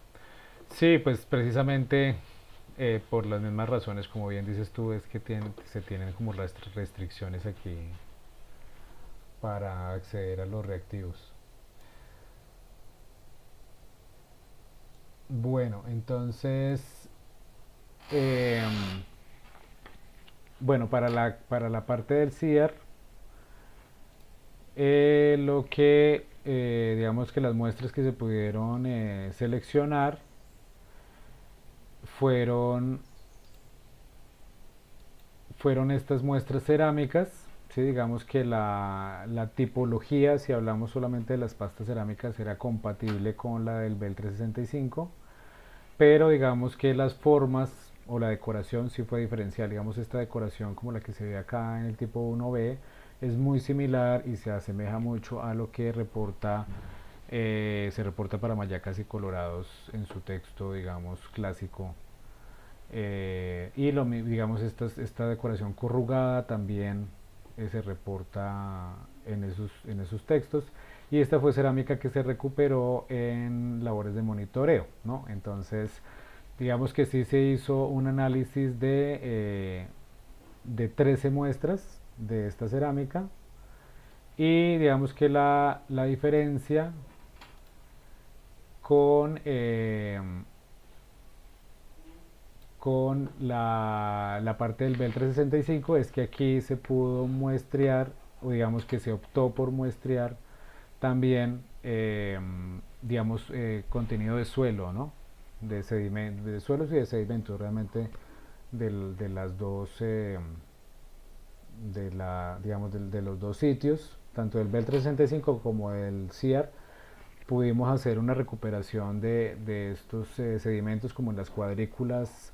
Sí, pues precisamente por las mismas razones, como bien dices tú, es que se tienen como restricciones aquí para acceder a los reactivos. Bueno, entonces, em, bueno, para la parte del CIAR, digamos que las muestras que se pudieron seleccionar fueron, fueron estas muestras cerámicas, ¿sí? Digamos que la tipología, si hablamos solamente de las pastas cerámicas, era compatible con la del BEL 365, pero digamos que las formas o la decoración sí fue diferencial. Digamos, esta decoración como la que se ve acá en el tipo 1B es muy similar y se asemeja mucho a lo que se reporta para mayacas y colorados en su texto, digamos, clásico. Digamos, esta decoración corrugada también se reporta en esos textos. Y esta fue cerámica que se recuperó en labores de monitoreo, ¿no? Entonces, digamos que sí se hizo un análisis de 13 muestras de esta cerámica, y digamos que la diferencia con, con la parte del BEL 365 es que aquí se pudo muestrear, o digamos que se optó por muestrear también, digamos, contenido de suelo, ¿no? De suelos y de sedimentos, realmente de las dos, digamos, de los dos sitios, tanto del BEL 365 como del CIAR, pudimos hacer una recuperación de estos sedimentos como en las cuadrículas,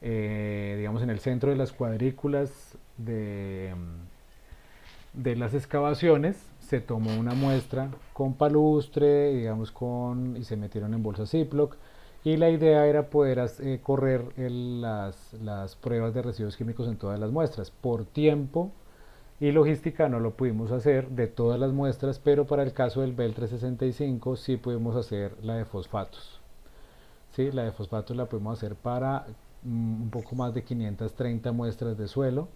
digamos en el centro de las cuadrículas de las excavaciones. Se tomó una muestra con palustre, digamos, y se metieron en bolsas Ziploc, y la idea era poder correr las pruebas de residuos químicos en todas las muestras. Por tiempo y logística no lo pudimos hacer de todas las muestras, pero para el caso del BEL 365 sí pudimos hacer la de fosfatos. Sí, la de fosfatos la pudimos hacer para un poco más de 530 muestras de suelo,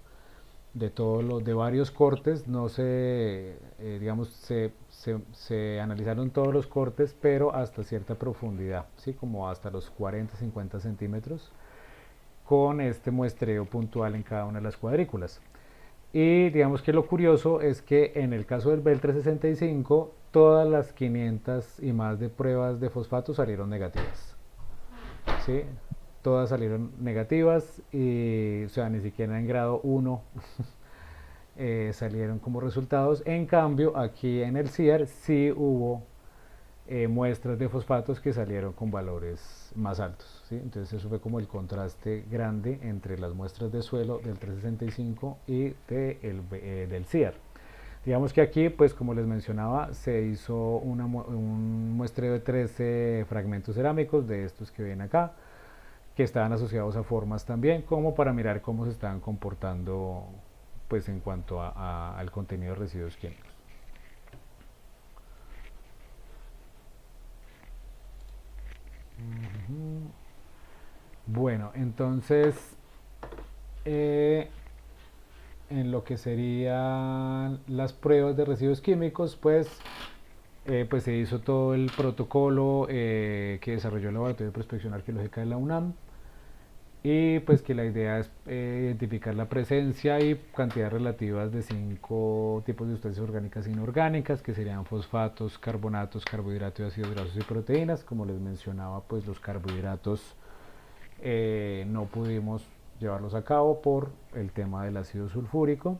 de varios cortes, no se, digamos, se analizaron todos los cortes, pero hasta cierta profundidad, ¿sí? Como hasta los 40-50 centímetros, con este muestreo puntual en cada una de las cuadrículas. Y digamos que lo curioso es que en el caso del BEL 365, todas las 500 y más de pruebas de fosfato salieron negativas, ¿sí? Todas salieron negativas, y, o sea, ni siquiera en grado 1 salieron como resultados. En cambio, aquí en el CIAR sí hubo muestras de fosfatos que salieron con valores más altos, ¿sí? Entonces eso fue como el contraste grande entre las muestras de suelo del 365 y del CIAR. Digamos que aquí, pues como les mencionaba, se hizo un muestreo de 13 fragmentos cerámicos de estos que ven acá, que estaban asociados a formas también, como para mirar cómo se estaban comportando, pues en cuanto al contenido de residuos químicos. Bueno, entonces, en lo que serían las pruebas de residuos químicos, pues se hizo todo el protocolo que desarrolló el Laboratorio de Prospección Arqueológica de la UNAM, y pues que la idea es identificar la presencia y cantidades relativas de 5 tipos de sustancias orgánicas e inorgánicas, que serían fosfatos, carbonatos, carbohidratos, ácidos grasos y proteínas. Como les mencionaba, pues los carbohidratos no pudimos llevarlos a cabo por el tema del ácido sulfúrico.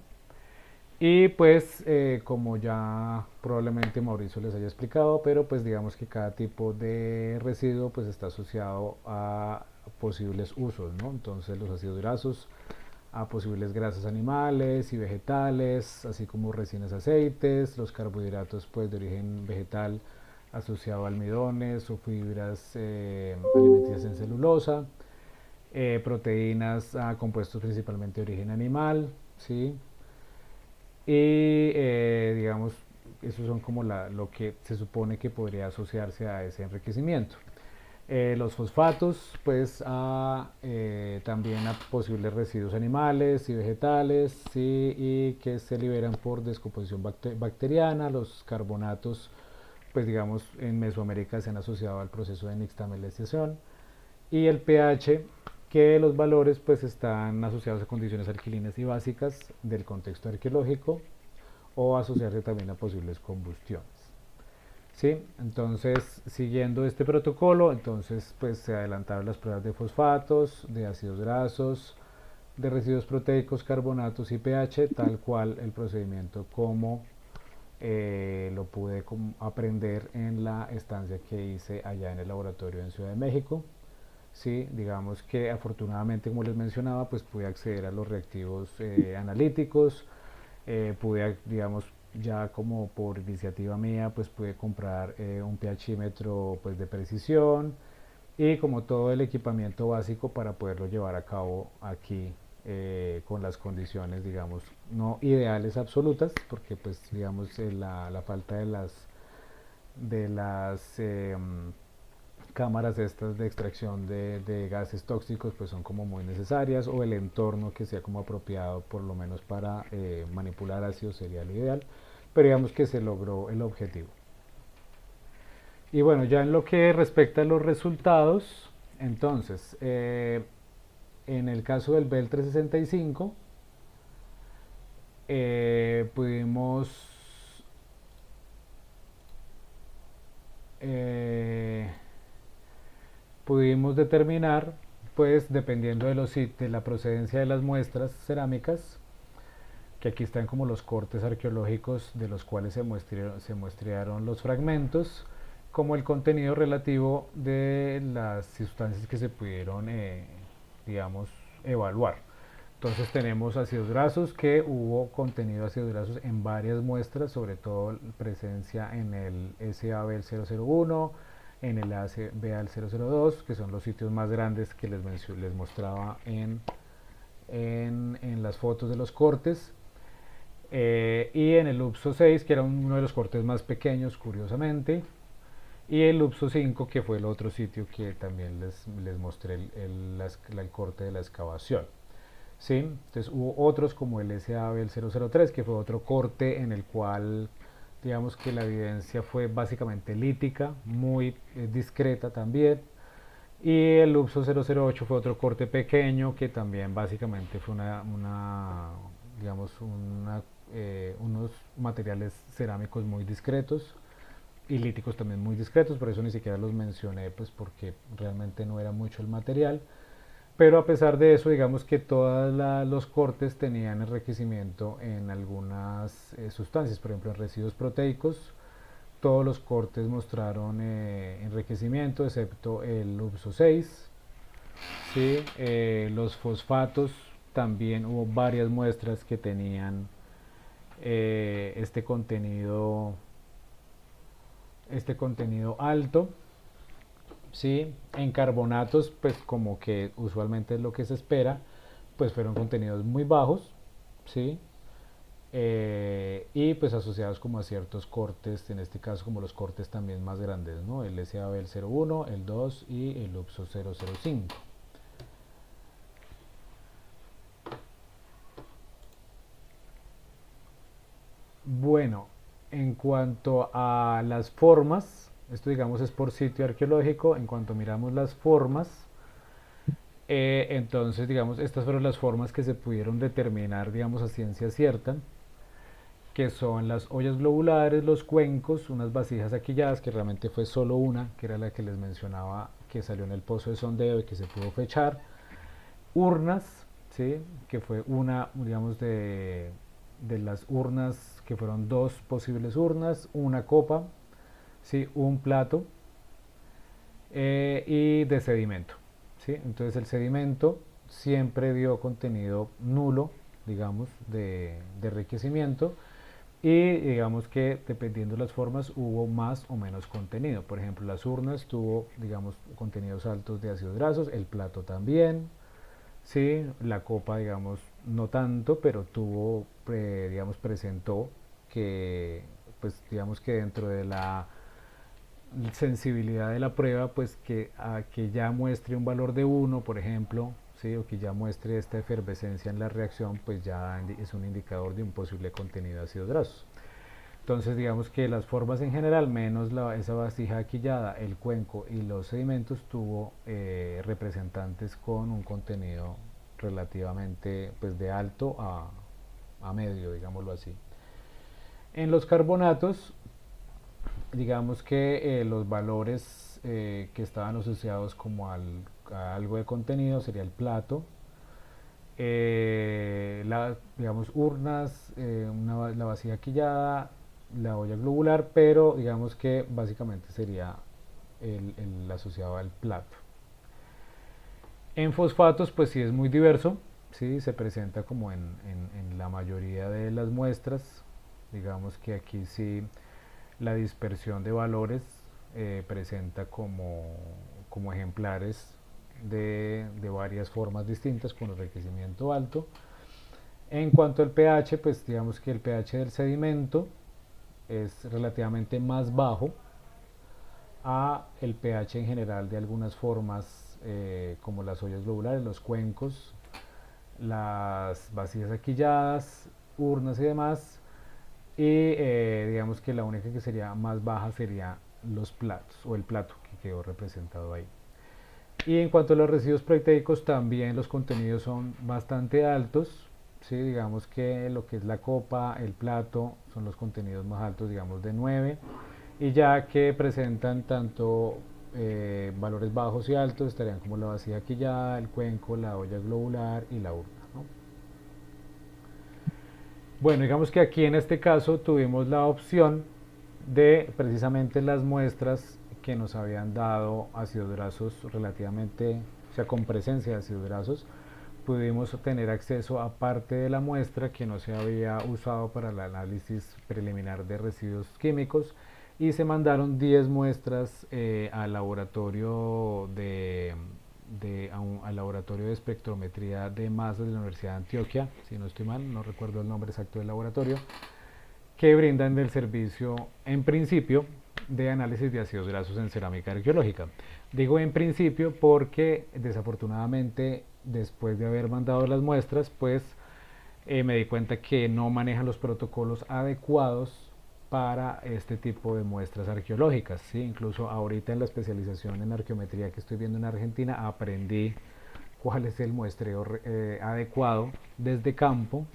Y pues como ya probablemente Mauricio les haya explicado, pero pues digamos que cada tipo de residuo pues está asociado a posibles usos, ¿no? Entonces los ácidos grasos a posibles grasas animales y vegetales, así como resinas, aceites; los carbohidratos pues de origen vegetal asociado a almidones o fibras alimenticias en celulosa; proteínas a compuestos principalmente de origen animal, ¿sí? Y digamos, esos son como lo que se supone que podría asociarse a ese enriquecimiento. Los fosfatos, pues también a posibles residuos animales y vegetales, ¿sí? Y que se liberan por descomposición bacteriana. Los carbonatos, pues digamos, en Mesoamérica se han asociado al proceso de nixtamalización. Y el pH, que los valores pues están asociados a condiciones alquilinas y básicas del contexto arqueológico, o asociarse también a posibles combustiones. ¿Sí? Entonces, siguiendo este protocolo, entonces pues se adelantaron las pruebas de fosfatos, de ácidos grasos, de residuos proteicos, carbonatos y pH, tal cual el procedimiento como lo pude aprender en la estancia que hice allá en el laboratorio en Ciudad de México. Sí, digamos que afortunadamente, como les mencionaba, pues pude acceder a los reactivos analíticos. Pude, digamos, ya como por iniciativa mía, pues pude comprar un pHímetro pues de precisión, y como todo el equipamiento básico para poderlo llevar a cabo aquí con las condiciones, digamos, no ideales absolutas, porque pues digamos la falta de las cámaras estas de extracción de gases tóxicos pues son como muy necesarias, o el entorno que sea como apropiado por lo menos para manipular ácidos sería lo ideal, pero digamos que se logró el objetivo. Y bueno, ya en lo que respecta a los resultados, entonces en el caso del BEL 365 pudimos determinar, pues dependiendo de la procedencia de las muestras cerámicas, que aquí están como los cortes arqueológicos de los cuales se muestrearon los fragmentos, como el contenido relativo de las sustancias que se pudieron, digamos, evaluar. Entonces tenemos ácidos grasos, que hubo contenido de ácidos grasos en varias muestras, sobre todo presencia en el SABL001, en el ACBAL002, que son los sitios más grandes que les mostraba en las fotos de los cortes, y en el LUPSO 6, que era uno de los cortes más pequeños, curiosamente, y el LUPSO 5, que fue el otro sitio que también les mostré el corte de la excavación. ¿sí? Entonces hubo otros como el SAB-003, que fue otro corte en el cual digamos que la evidencia fue básicamente lítica, muy discreta también. Y el UPSO 008 fue otro corte pequeño que también básicamente fue digamos, unos materiales cerámicos muy discretos y líticos también muy discretos, por eso ni siquiera los mencioné, pues porque realmente no era mucho el material. Pero a pesar de eso, digamos que todos los cortes tenían enriquecimiento en algunas sustancias, por ejemplo en residuos proteicos, todos los cortes mostraron enriquecimiento, excepto el UPSO 6. ¿Sí? Los fosfatos también hubo varias muestras que tenían este contenido alto. ¿Sí? En carbonatos, pues como que usualmente es lo que se espera, pues fueron contenidos muy bajos, ¿sí? Y pues asociados como a ciertos cortes, en este caso como los cortes también más grandes, ¿no? El SAB el 01, el 2 y el UPSO 005. Bueno, en cuanto a las formas, esto digamos es por sitio arqueológico, en cuanto miramos las formas, entonces digamos estas fueron las formas que se pudieron determinar digamos a ciencia cierta, que son las ollas globulares, los cuencos, unas vasijas aquilladas, que realmente fue solo una, que era la que les mencionaba que salió en el pozo de sondeo y que se pudo fechar, urnas, ¿sí? Que fue una, digamos, de las urnas, que fueron dos posibles urnas, una copa, ¿sí? Un plato y de sedimento, ¿sí? Entonces el sedimento siempre dio contenido nulo, digamos, de enriquecimiento, y digamos que dependiendo de las formas hubo más o menos contenido. Por ejemplo, las urnas tuvo, digamos, contenidos altos de ácidos grasos, el plato también, sí, la copa, digamos, no tanto, pero tuvo, digamos, presentó que, pues, digamos que dentro de la sensibilidad de la prueba, pues que ya muestre un valor de 1, por ejemplo, ¿sí? O que ya muestre esta efervescencia en la reacción, pues ya es un indicador de un posible contenido de ácidos grasos. Entonces digamos que las formas en general, menos esa vasija aquillada, el cuenco y los sedimentos, tuvo representantes con un contenido relativamente pues de alto a medio, digámoslo así. En los carbonatos, digamos que los valores que estaban asociados como a algo de contenido sería el plato, digamos urnas, la vasija quillada, la olla globular, pero digamos que básicamente sería el asociado al plato. En fosfatos pues sí es muy diverso, ¿sí? Se presenta como en la mayoría de las muestras, digamos que aquí sí la dispersión de valores presenta como ejemplares de varias formas distintas con enriquecimiento alto. En cuanto al pH, pues digamos que el pH del sedimento es relativamente más bajo a el pH en general de algunas formas como las ollas globulares, los cuencos, las vasijas aquilladas, urnas y demás. Y digamos que la única que sería más baja sería los platos o el plato que quedó representado ahí. Y en cuanto a los residuos proteicos, también los contenidos son bastante altos, ¿sí? Digamos que lo que es la copa, el plato, son los contenidos más altos, digamos de 9, y ya que presentan tanto valores bajos y altos, estarían como la vasija quillada, el cuenco, la olla globular y la urna, ¿no? Bueno, digamos que aquí en este caso tuvimos la opción de precisamente las muestras que nos habían dado ácidos grasos relativamente, o sea, con presencia de ácidos grasos, pudimos tener acceso a parte de la muestra que no se había usado para el análisis preliminar de residuos químicos, y se mandaron 10 muestras al laboratorio al laboratorio de espectrometría de masas de la Universidad de Antioquia, si no estoy mal, no recuerdo el nombre exacto del laboratorio, que brindan el servicio, en principio, de análisis de ácidos grasos en cerámica arqueológica. Digo en principio porque desafortunadamente después de haber mandado las muestras, pues me di cuenta que no manejan los protocolos adecuados para este tipo de muestras arqueológicas, ¿sí? Incluso ahorita en la especialización en arqueometría que estoy viendo en Argentina, aprendí cuál es el muestreo adecuado desde campo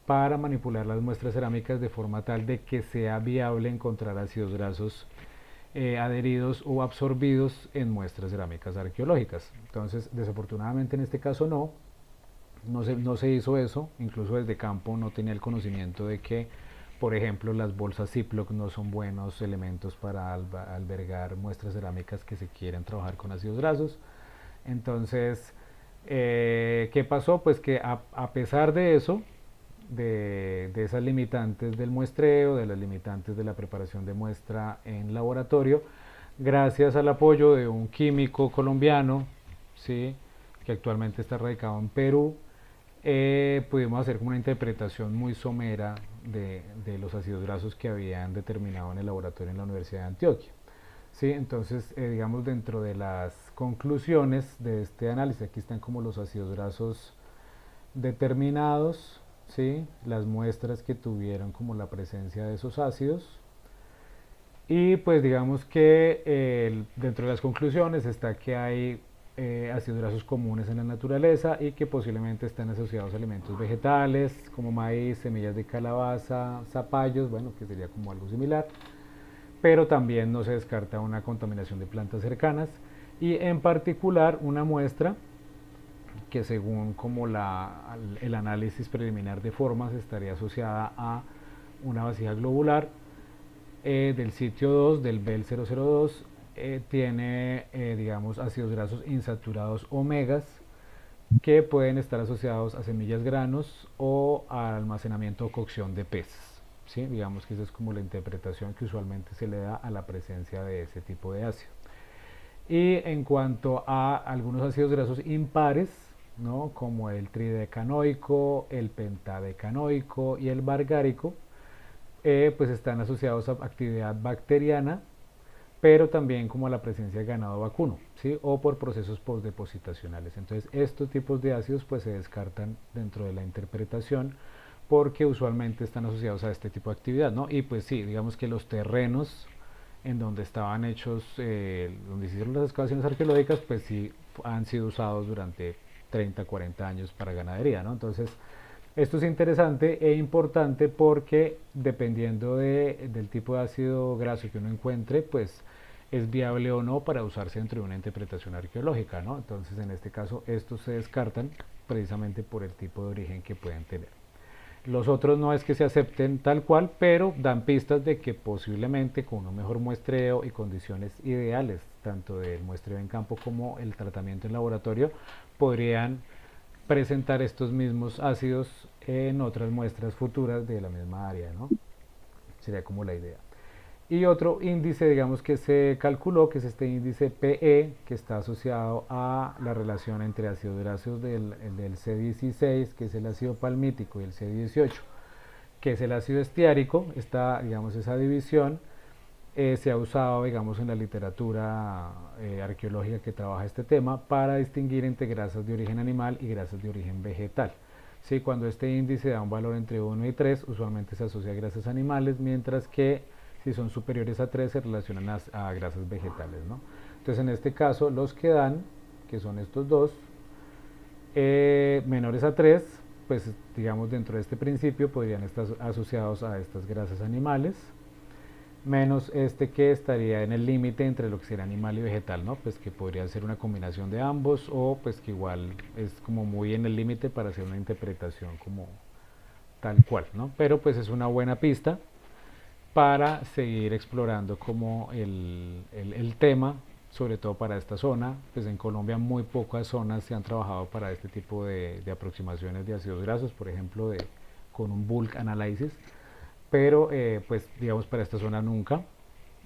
para manipular las muestras cerámicas de forma tal de que sea viable encontrar ácidos grasos adheridos o absorbidos en muestras cerámicas arqueológicas. Entonces, desafortunadamente en este caso no se hizo eso, incluso desde campo no tenía el conocimiento de que, por ejemplo, las bolsas Ziploc no son buenos elementos para albergar muestras cerámicas que se quieren trabajar con ácidos grasos. Entonces, ¿qué pasó? Pues que a pesar de eso, de esas limitantes del muestreo, de las limitantes de la preparación de muestra en laboratorio, gracias al apoyo de un químico colombiano, ¿sí?, que actualmente está radicado en Perú, pudimos hacer como una interpretación muy somera de los ácidos grasos que habían determinado en el laboratorio en la Universidad de Antioquia. Sí, entonces, digamos, dentro de las conclusiones de este análisis, aquí están como los ácidos grasos determinados, ¿sí?, las muestras que tuvieron como la presencia de esos ácidos, y pues digamos que dentro de las conclusiones está que hay ácidos grasos comunes en la naturaleza y que posiblemente están asociados a alimentos vegetales como maíz, semillas de calabaza, zapallos, bueno, que sería como algo similar, pero también no se descarta una contaminación de plantas cercanas, y en particular una muestra que según como el análisis preliminar de formas estaría asociada a una vasija globular del sitio 2 del BEL 002, tiene digamos ácidos grasos insaturados omegas que pueden estar asociados a semillas granos o a almacenamiento o cocción de peces, ¿sí? Digamos que esa es como la interpretación que usualmente se le da a la presencia de ese tipo de ácido. Y en cuanto a algunos ácidos grasos impares, ¿no?, como el tridecanoico, el pentadecanoico y el bargárico, pues están asociados a actividad bacteriana, pero también como a la presencia de ganado vacuno, ¿sí?, o por procesos postdepositacionales. Entonces estos tipos de ácidos pues se descartan dentro de la interpretación porque usualmente están asociados a este tipo de actividad, ¿no? Y pues sí, digamos que los terrenos en donde estaban hechos, donde se hicieron las excavaciones arqueológicas, pues sí han sido usados durante 30, 40 años para ganadería, ¿no? Entonces, esto es interesante e importante porque dependiendo del tipo de ácido graso que uno encuentre, pues es viable o no para usarse dentro de una interpretación arqueológica, ¿no? Entonces, en este caso, estos se descartan precisamente por el tipo de origen que pueden tener. Los otros no es que se acepten tal cual, pero dan pistas de que posiblemente con un mejor muestreo y condiciones ideales, tanto del muestreo en campo como el tratamiento en laboratorio, podrían presentar estos mismos ácidos en otras muestras futuras de la misma área, ¿no? Sería como la idea. Y otro índice, digamos, que se calculó, que es este índice PE, que está asociado a la relación entre ácidos grasos del C16, que es el ácido palmítico, y el C18, que es el ácido estiárico. Digamos, esa división se ha usado, digamos, en la literatura arqueológica que trabaja este tema para distinguir entre grasas de origen animal y grasas de origen vegetal. Sí, cuando este índice da un valor entre 1 y 3, usualmente se asocia a grasas animales, mientras que si son superiores a 3 se relacionan a grasas vegetales, ¿no? Entonces, en este caso, los que dan, que son estos dos, menores a 3, pues digamos dentro de este principio podrían estar asociados a estas grasas animales, menos este que estaría en el límite entre lo que sería animal y vegetal, ¿no? Pues que podría ser una combinación de ambos, o pues que igual es como muy en el límite para hacer una interpretación como tal cual, ¿no? Pero pues es una buena pista para seguir explorando como el tema, sobre todo para esta zona. Pues en Colombia muy pocas zonas se han trabajado para este tipo de aproximaciones de ácidos grasos, por ejemplo, con un bulk analysis, pero pues digamos para esta zona nunca.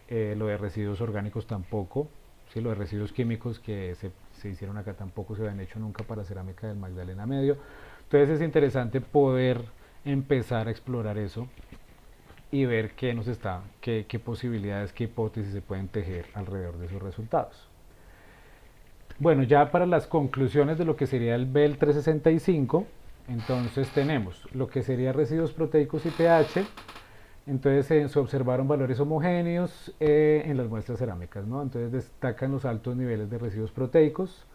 Lo de residuos orgánicos tampoco, ¿sí? Lo de residuos químicos que se hicieron acá tampoco se habían hecho nunca para cerámica del Magdalena Medio. Entonces es interesante poder empezar a explorar eso y ver qué posibilidades, qué hipótesis se pueden tejer alrededor de esos resultados. Bueno, ya para las conclusiones de lo que sería el BEL 365, entonces tenemos lo que sería residuos proteicos y pH. Entonces se observaron valores homogéneos en las muestras cerámicas, ¿no? Entonces destacan los altos niveles de residuos proteicos,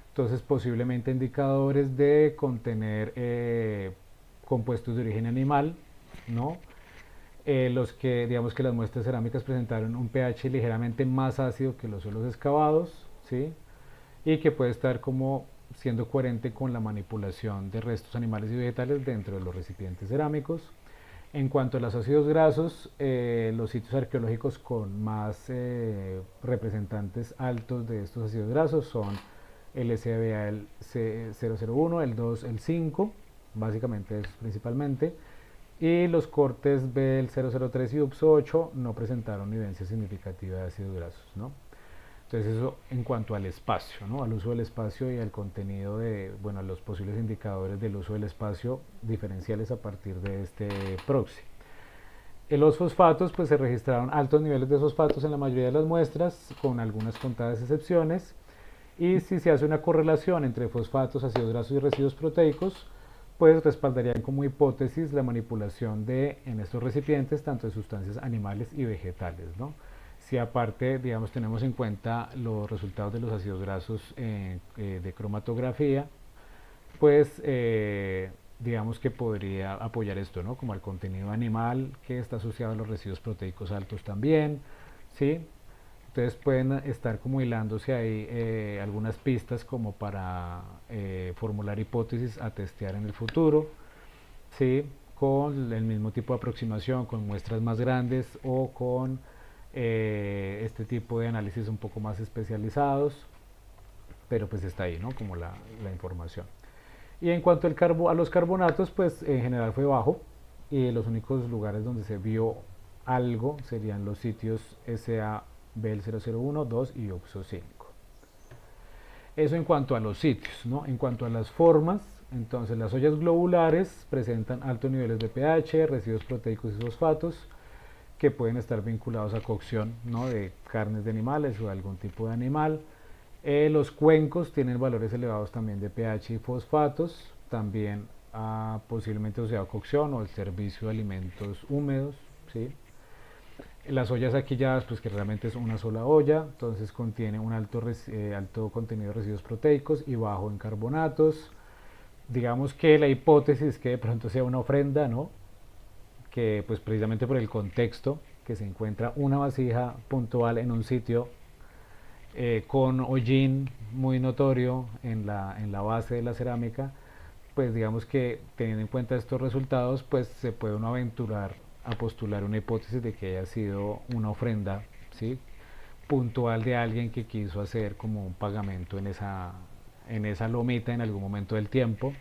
entonces posiblemente indicadores de contener compuestos de origen animal, ¿no? Los que, digamos que las muestras cerámicas presentaron un pH ligeramente más ácido que los suelos excavados, ¿sí? Y que puede estar como siendo coherente con la manipulación de restos animales y vegetales dentro de los recipientes cerámicos. En cuanto a los ácidos grasos, los sitios arqueológicos con más representantes altos de estos ácidos grasos son el SBA 001, el 2, el 5, básicamente esos principalmente, y los cortes BEL 003 y UPS 8 no presentaron evidencia significativa de ácidos grasos, ¿no? Entonces eso en cuanto al espacio, ¿no? Al uso del espacio y al contenido de, bueno, los posibles indicadores del uso del espacio diferenciales a partir de este proxy. En los fosfatos, pues se registraron altos niveles de fosfatos en la mayoría de las muestras, con algunas contadas excepciones. Y si se hace una correlación entre fosfatos, ácidos grasos y residuos proteicos, pues respaldarían como hipótesis la manipulación de, en estos recipientes, tanto de sustancias animales y vegetales, ¿no? Si aparte, digamos, tenemos en cuenta los resultados de los ácidos grasos de cromatografía, pues digamos que podría apoyar esto, ¿no? Como al contenido animal que está asociado a los residuos proteicos altos también, ¿sí? Entonces pueden estar como hilándose ahí algunas pistas como para formular hipótesis a testear en el futuro, ¿sí? Con el mismo tipo de aproximación, con muestras más grandes o con este tipo de análisis un poco más especializados, pero pues está ahí, ¿no? Como la información. Y en cuanto a los carbonatos, pues en general fue bajo, y los únicos lugares donde se vio algo serían los sitios SABL 001, 2 y OXO 5. Eso en cuanto a los sitios, ¿no? En cuanto a las formas, entonces las ollas globulares presentan altos niveles de pH, residuos proteicos y fosfatos, que pueden estar vinculados a cocción, ¿no? De carnes de animales o de algún tipo de animal. Los cuencos tienen valores elevados también de pH y fosfatos, también posiblemente asociado a cocción o el servicio de alimentos húmedos, ¿sí? Las ollas aquilladas, pues que realmente es una sola olla, entonces contiene un alto contenido de residuos proteicos y bajo en carbonatos. Digamos que la hipótesis es que de pronto sea una ofrenda, ¿no? Que pues precisamente por el contexto, que se encuentra una vasija puntual en un sitio con hollín muy notorio en la base de la cerámica, pues digamos que teniendo en cuenta estos resultados, pues se puede uno aventurar a postular una hipótesis de que haya sido una ofrenda, ¿sí? Puntual de alguien que quiso hacer como un pagamento en esa lomita en algún momento del tiempo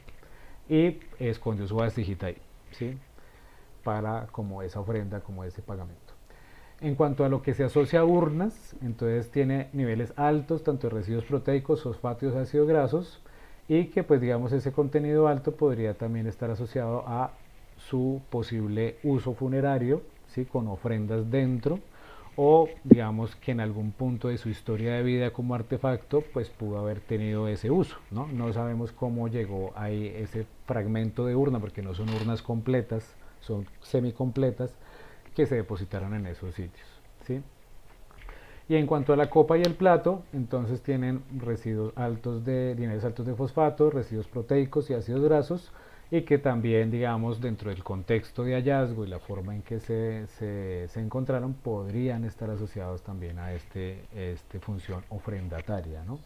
y escondió su vasijita ahí, ¿sí? Para como esa ofrenda, como ese pagamento. En cuanto a lo que se asocia a urnas, entonces tiene niveles altos tanto de residuos proteicos, fosfatos, ácidos grasos, y que pues digamos ese contenido alto podría también estar asociado a su posible uso funerario, ¿sí? Con ofrendas dentro, o digamos que en algún punto de su historia de vida como artefacto pues pudo haber tenido ese uso, ¿no? No sabemos cómo llegó ahí ese fragmento de urna porque no son urnas completas, son semicompletas que se depositaron en esos sitios, ¿sí? Y en cuanto a la copa y el plato, entonces tienen niveles altos de fosfatos, residuos proteicos y ácidos grasos, y que también, digamos, dentro del contexto de hallazgo y la forma en que se encontraron, podrían estar asociados también a esta función ofrendataria, ¿no?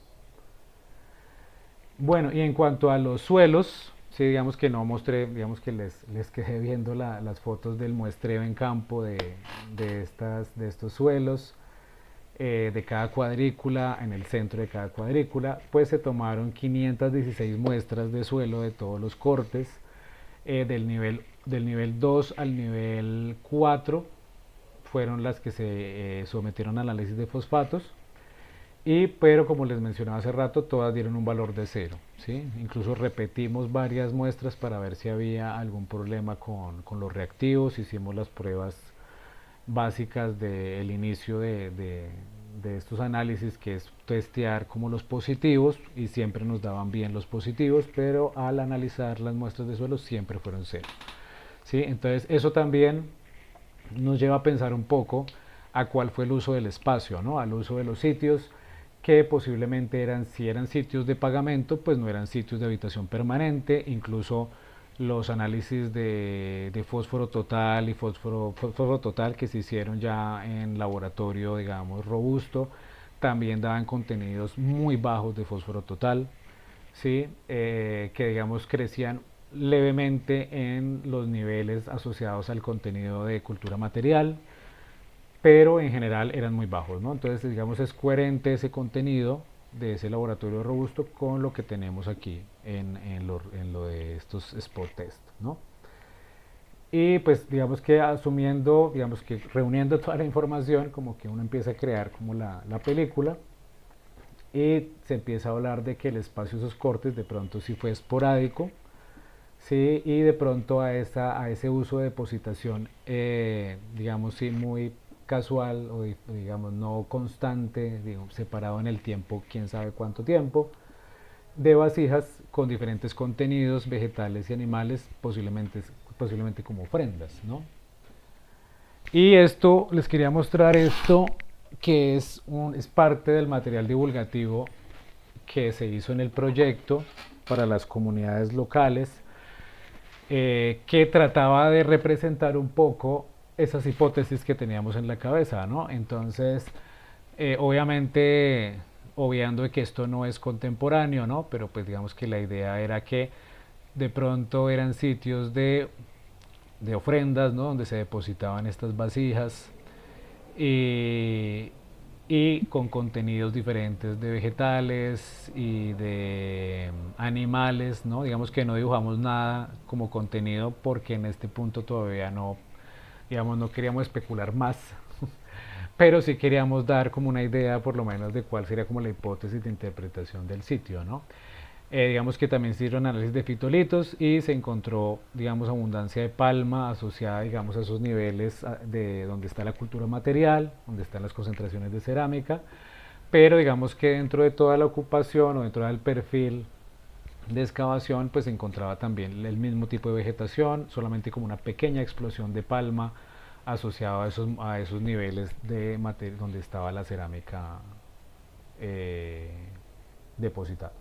Bueno, y en cuanto a los suelos, sí, digamos que no mostré, digamos que les quedé viendo las fotos del muestreo en campo de estos suelos, de cada cuadrícula, en el centro de cada cuadrícula, pues se tomaron 516 muestras de suelo de todos los cortes, del nivel 2 al nivel 4 fueron las que se sometieron al análisis de fosfatos, pero como les mencionaba hace rato, todas dieron un valor de cero, ¿sí? Incluso repetimos varias muestras para ver si había algún problema con los reactivos, hicimos las pruebas básicas del inicio de estos análisis, que es testear como los positivos, y siempre nos daban bien los positivos, pero al analizar las muestras de suelo siempre fueron cero. ¿Sí? Entonces eso también nos lleva a pensar un poco a cuál fue el uso del espacio, ¿no? Al uso de los sitios, que posiblemente eran, si eran sitios de pagamento, pues no eran sitios de habitación permanente. Incluso los análisis de fósforo total y fósforo total que se hicieron ya en laboratorio, digamos, robusto, también daban contenidos muy bajos de fósforo total, ¿sí? Que digamos crecían levemente en los niveles asociados al contenido de cultura material, pero en general eran muy bajos, ¿no? Entonces, digamos, es coherente ese contenido de ese laboratorio robusto con lo que tenemos aquí en lo de estos spot test, ¿no? Y pues digamos que asumiendo, digamos que reuniendo toda la información, como que uno empieza a crear como la película, y se empieza a hablar de que el espacio de esos cortes de pronto sí fue esporádico, sí, y de pronto a ese uso de depositación, digamos, sí, muy casual o digamos no constante, digamos, separado en el tiempo, quién sabe cuánto tiempo, de vasijas con diferentes contenidos vegetales y animales, posiblemente como ofrendas, ¿no? Y esto, les quería mostrar esto, que es parte del material divulgativo que se hizo en el proyecto para las comunidades locales, que trataba de representar un poco esas hipótesis que teníamos en la cabeza, ¿no? Entonces, obviamente, obviando de que esto no es contemporáneo, ¿no? Pero pues digamos que la idea era que de pronto eran sitios de ofrendas, ¿no? Donde se depositaban estas vasijas, y, y con contenidos diferentes de vegetales y de animales, ¿no? Digamos que no dibujamos nada como contenido porque en este punto todavía no, digamos, no queríamos especular más, pero sí queríamos dar como una idea por lo menos de cuál sería como la hipótesis de interpretación del sitio, ¿no? Digamos que también se hicieron análisis de fitolitos y se encontró, digamos, abundancia de palma asociada, digamos, a esos niveles de donde está la cultura material, donde están las concentraciones de cerámica, pero digamos que dentro de toda la ocupación o dentro del perfil de excavación, pues se encontraba también el mismo tipo de vegetación, solamente como una pequeña explosión de palma asociada a esos niveles de donde estaba la cerámica eh, depositada.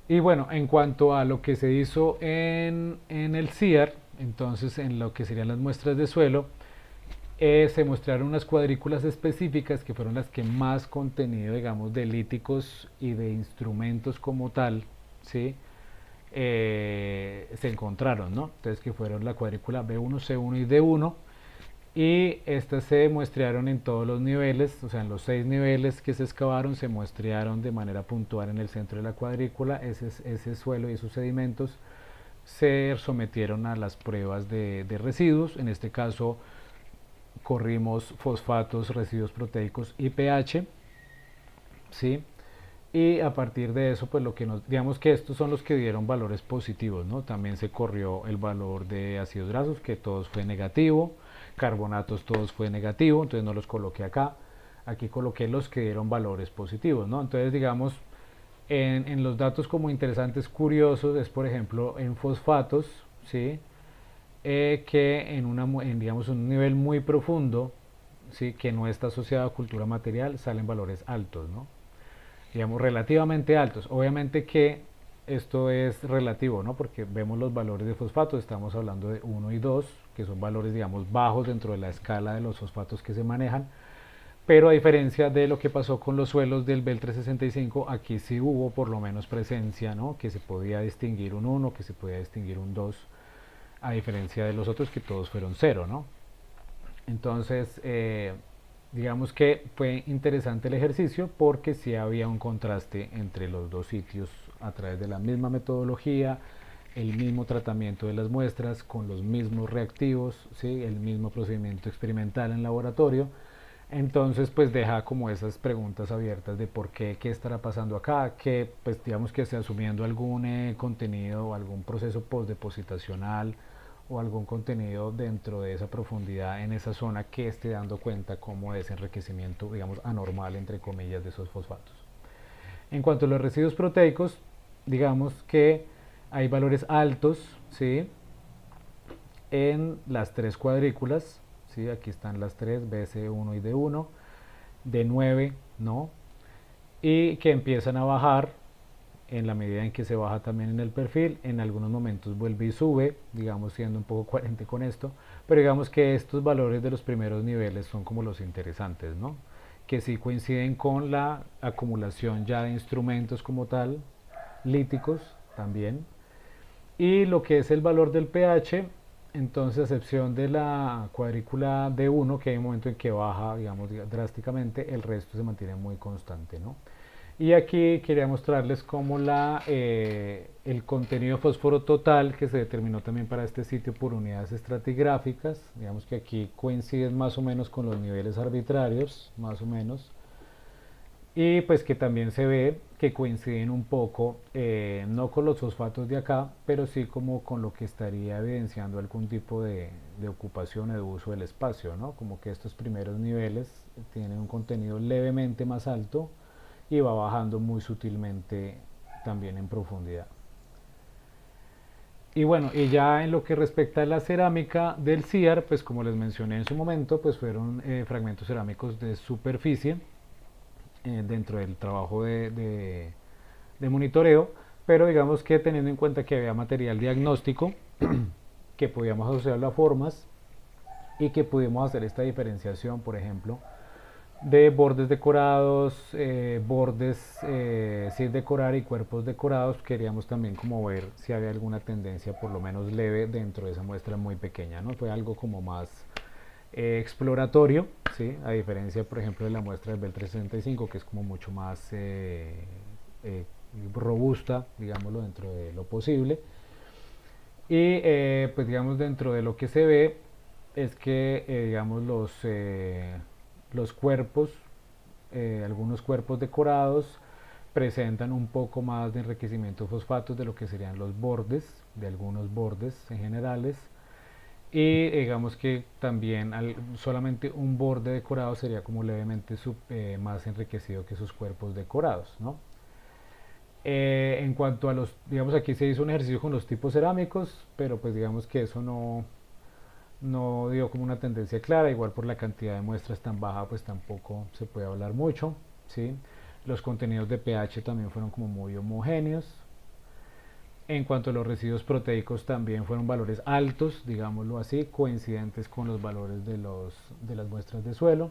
Y bueno, en cuanto a lo que se hizo en el CIAR, entonces en lo que serían las muestras de suelo, se mostraron unas cuadrículas específicas que fueron las que más contenido, digamos, de líticos y de instrumentos como tal, ¿sí? Se encontraron, ¿no? Entonces que fueron la cuadrícula B1, C1 y D1, y estas se muestrearon en todos los niveles, o sea, en los 6 niveles que se excavaron, se muestrearon de manera puntual en el centro de la cuadrícula. Ese suelo y esos sedimentos se sometieron a las pruebas de residuos. En este caso corrimos fosfatos, residuos proteicos y pH, ¿sí? Y a partir de eso, pues lo que digamos que estos son los que dieron valores positivos, ¿no? También se corrió el valor de ácidos grasos, que todos fue negativo, carbonatos todos fue negativo, entonces no los coloqué acá. Aquí coloqué los que dieron valores positivos, ¿no? Entonces, digamos, en los datos como interesantes, curiosos, es por ejemplo en fosfatos, ¿sí? Que digamos, un nivel muy profundo, ¿sí? Que no está asociado a cultura material, salen valores altos, ¿no? Digamos, relativamente altos. Obviamente que esto es relativo, ¿no? Porque vemos los valores de fosfatos, estamos hablando de 1 y 2, que son valores, digamos, bajos dentro de la escala de los fosfatos que se manejan, pero a diferencia de lo que pasó con los suelos del BEL 365, aquí sí hubo por lo menos presencia, ¿no? Que se podía distinguir un 1, que se podía distinguir un 2, a diferencia de los otros que todos fueron 0, ¿no? Entonces, digamos que fue interesante el ejercicio porque sí había un contraste entre los dos sitios a través de la misma metodología, el mismo tratamiento de las muestras, con los mismos reactivos, ¿sí? El mismo procedimiento experimental en laboratorio. Entonces, pues deja como esas preguntas abiertas de por qué estará pasando acá, que pues digamos que se asumiendo algún contenido o algún proceso postdepositacional o algún contenido dentro de esa profundidad en esa zona que esté dando cuenta como de ese enriquecimiento, digamos, anormal, entre comillas, de esos fosfatos. En cuanto a los residuos proteicos, digamos que hay valores altos, ¿sí?, en las tres cuadrículas, ¿sí? Aquí están las tres, BC1 y D1, D9 no, y que empiezan a bajar en la medida en que se baja también en el perfil. En algunos momentos vuelve y sube, digamos siendo un poco coherente con esto, pero digamos que estos valores de los primeros niveles son como los interesantes, ¿no?, que sí coinciden con la acumulación ya de instrumentos como tal, líticos también. Y lo que es el valor del pH, entonces, a excepción de la cuadrícula D1, que hay un momento en que baja, digamos, drásticamente, el resto se mantiene muy constante, ¿no? Y aquí quería mostrarles cómo el contenido de fósforo total, que se determinó también para este sitio por unidades estratigráficas, digamos que aquí coinciden más o menos con los niveles arbitrarios, más o menos, y pues que también se ve que coinciden un poco, no con los fosfatos de acá, pero sí como con lo que estaría evidenciando algún tipo de ocupación o de uso del espacio, ¿no? Como que estos primeros niveles tienen un contenido levemente más alto y va bajando muy sutilmente también en profundidad. Y bueno, y ya en lo que respecta a la cerámica del CIAR, pues como les mencioné en su momento, pues fueron fragmentos cerámicos de superficie dentro del trabajo de monitoreo, pero digamos que teniendo en cuenta que había material diagnóstico, que podíamos asociarlo a formas y que pudimos hacer esta diferenciación, por ejemplo, de bordes decorados, bordes sin decorar y cuerpos decorados. Queríamos también como ver si había alguna tendencia por lo menos leve dentro de esa muestra muy pequeña, ¿no? Fue algo como más exploratorio, ¿sí?, a diferencia por ejemplo de la muestra del Bell 365, que es como mucho más robusta, digámoslo, dentro de lo posible. Y pues digamos dentro de lo que se ve es que digamos los cuerpos, algunos cuerpos decorados presentan un poco más de enriquecimiento de fosfatos de lo que serían los bordes, de algunos bordes en generales. Y digamos que también solamente un borde decorado sería como levemente más enriquecido que sus cuerpos decorados, ¿no? En cuanto a los, digamos, aquí se hizo un ejercicio con los tipos cerámicos, pero pues digamos que eso no dio como una tendencia clara. Igual por la cantidad de muestras tan baja, pues tampoco se puede hablar mucho, ¿sí? Los contenidos de pH también fueron como muy homogéneos. En cuanto a los residuos proteicos, también fueron valores altos, digámoslo así, coincidentes con los valores de las muestras de suelo.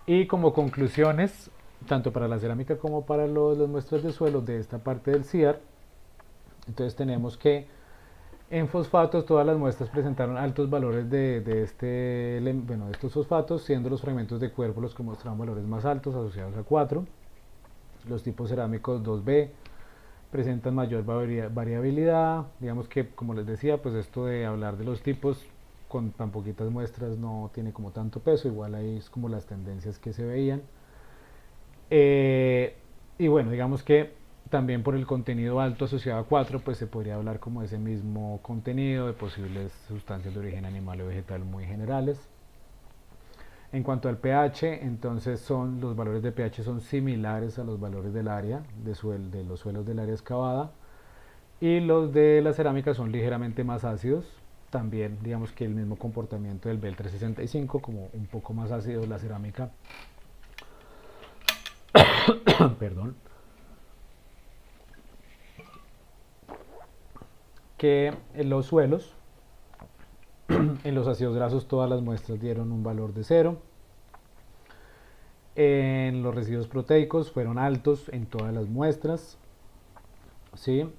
Y como conclusiones, tanto para la cerámica como para las muestras de suelo de esta parte del CIAR, entonces tenemos que en fosfatos todas las muestras presentaron altos valores de estos fosfatos, siendo los fragmentos de cuerpo los que mostraban valores más altos, asociados a 4. Los tipos cerámicos 2B presentan mayor variabilidad. Digamos que, como les decía, pues esto de hablar de los tipos con tan poquitas muestras no tiene como tanto peso. Igual ahí es como las tendencias que se veían. Y bueno, digamos que también por el contenido alto asociado a 4, pues se podría hablar como de ese mismo contenido, de posibles sustancias de origen animal o vegetal muy generales. En cuanto al pH, entonces los valores de pH son similares a los valores del área, de los suelos del área excavada, y los de la cerámica son ligeramente más ácidos. También digamos que el mismo comportamiento del Bell 365, como un poco más ácido la cerámica. Perdón. Que en los suelos, en los ácidos grasos, todas las muestras dieron un valor de 0. En los residuos proteicos fueron altos en todas las muestras, ¿sí?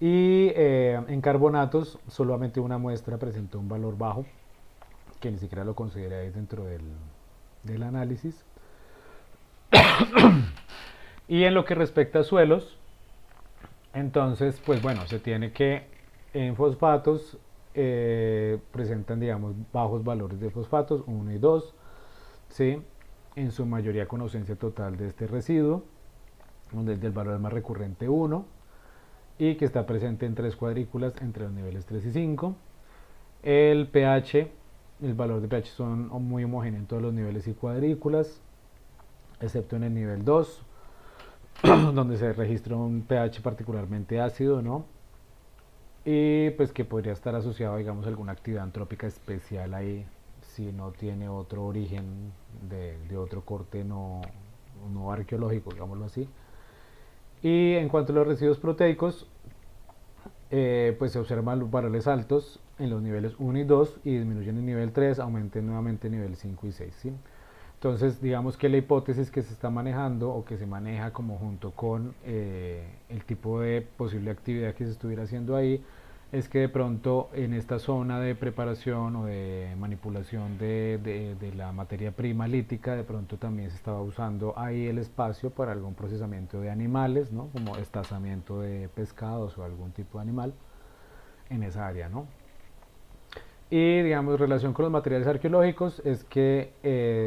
Y en carbonatos solamente una muestra presentó un valor bajo, que ni siquiera lo consideráis dentro del análisis. Y en lo que respecta a suelos, entonces, pues bueno, se tiene que en fosfatos presentan, digamos, bajos valores de fosfatos, 1 y 2, ¿sí? En su mayoría con ausencia total de este residuo, donde el valor más recurrente 1. y que está presente en 3 cuadrículas entre los niveles 3 y 5. El pH, el valor de pH son muy homogéneos en todos los niveles y cuadrículas, excepto en el nivel 2, donde se registra un pH particularmente ácido, ¿no? Y pues que podría estar asociado, digamos, a alguna actividad antrópica especial ahí, si no tiene otro origen de otro corte no arqueológico, digámoslo así. Y en cuanto a los residuos proteicos, pues se observan los valores altos en los niveles 1 y 2 y disminuyen en nivel 3, aumenten nuevamente en nivel 5 y 6, ¿sí? Entonces, digamos que la hipótesis que se está manejando o que se maneja como junto con el tipo de posible actividad que se estuviera haciendo ahí es que de pronto en esta zona de preparación o de manipulación de la materia prima lítica, de pronto también se estaba usando ahí el espacio para algún procesamiento de animales, ¿no? Como destazamiento de pescados o algún tipo de animal en esa área, ¿no? Y digamos, relación con los materiales arqueológicos es que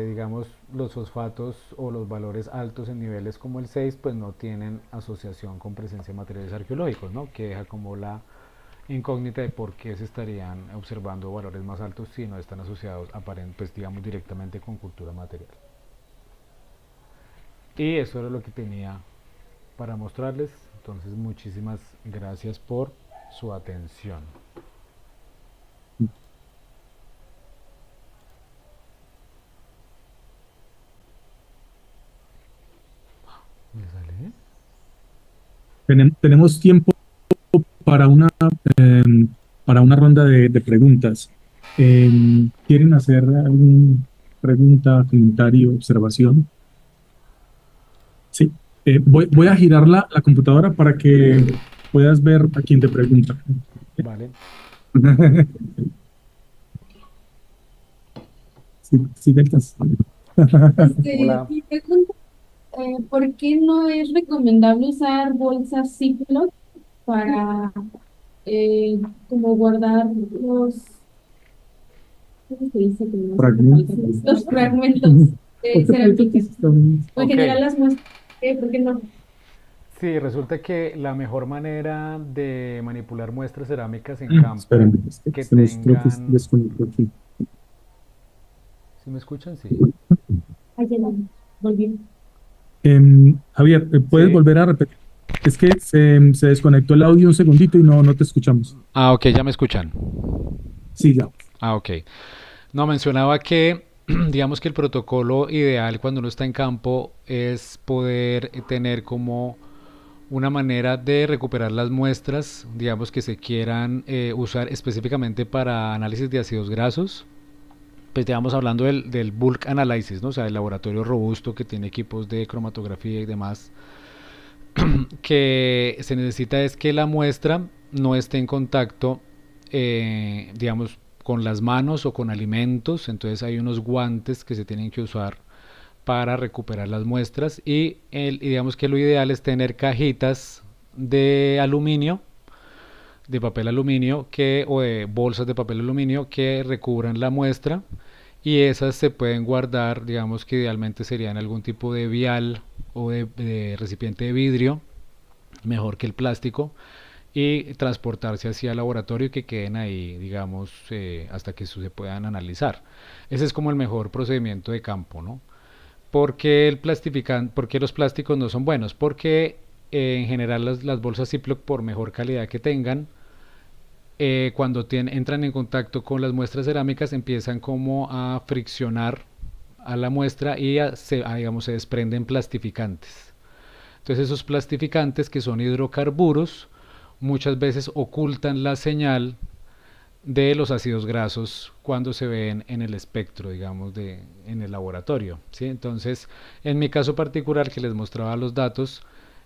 digamos los fosfatos o los valores altos en niveles como el 6 pues no tienen asociación con presencia de materiales arqueológicos, ¿no? Que deja como la incógnita de por qué se estarían observando valores más altos si no están asociados pues digamos directamente con cultura material. Y eso era lo que tenía para mostrarles. Entonces muchísimas gracias por su atención. ¿Me sale? Tenemos tiempo para para una ronda de preguntas. ¿Quieren hacer alguna pregunta, comentario, observación? Sí. Voy a girar la computadora para que puedas ver a quién te pregunta. Vale. Sí, sí, Deltas. Hola. Mi pregunta, ¿por qué no es recomendable usar bolsas Ziploc para como guardar ¿cómo se dice? Que no sé qué Fragmentos. palabra, los fragmentos de cerámica? O en Ok. general las muestras, ¿por qué no? Sí, resulta que la mejor manera de manipular muestras cerámicas en campo Espérame, que se nos creo que tengan... desconectó aquí. ¿Sí me escuchan? Sí. Ay, ya no, volví. Javier, ¿puedes Sí. volver a repetir? Es que se desconectó el audio un segundito y no te escuchamos. Ah, ok, ya me escuchan. Sí, ya. Ah, ok. No, mencionaba que digamos que el protocolo ideal cuando uno está en campo es poder tener como una manera de recuperar las muestras, digamos que se quieran usar específicamente para análisis de ácidos grasos. Pues digamos hablando del bulk analysis, ¿no? O sea, el laboratorio robusto que tiene equipos de cromatografía y demás, que se necesita es que la muestra no esté en contacto, digamos, con las manos o con alimentos. Entonces hay unos guantes que se tienen que usar para recuperar las muestras y digamos que lo ideal es tener cajitas de aluminio, de papel aluminio o de bolsas de papel aluminio que recubran la muestra y esas se pueden guardar, digamos que idealmente sería en algún tipo de vial o de recipiente de vidrio, mejor que el plástico, y transportarse hacia el laboratorio y que queden ahí, digamos, hasta que se puedan analizar. Ese es como el mejor procedimiento de campo, ¿no? ¿Por qué los plásticos no son buenos? Porque en general las bolsas Ziploc, por mejor calidad que tengan, cuando entran en contacto con las muestras cerámicas empiezan como a friccionar a la muestra y digamos, se desprenden plastificantes. Entonces esos plastificantes, que son hidrocarburos, muchas veces ocultan la señal de los ácidos grasos cuando se ven en el espectro, digamos, en el laboratorio, ¿sí? Entonces, en mi caso particular, que les mostraba los datos,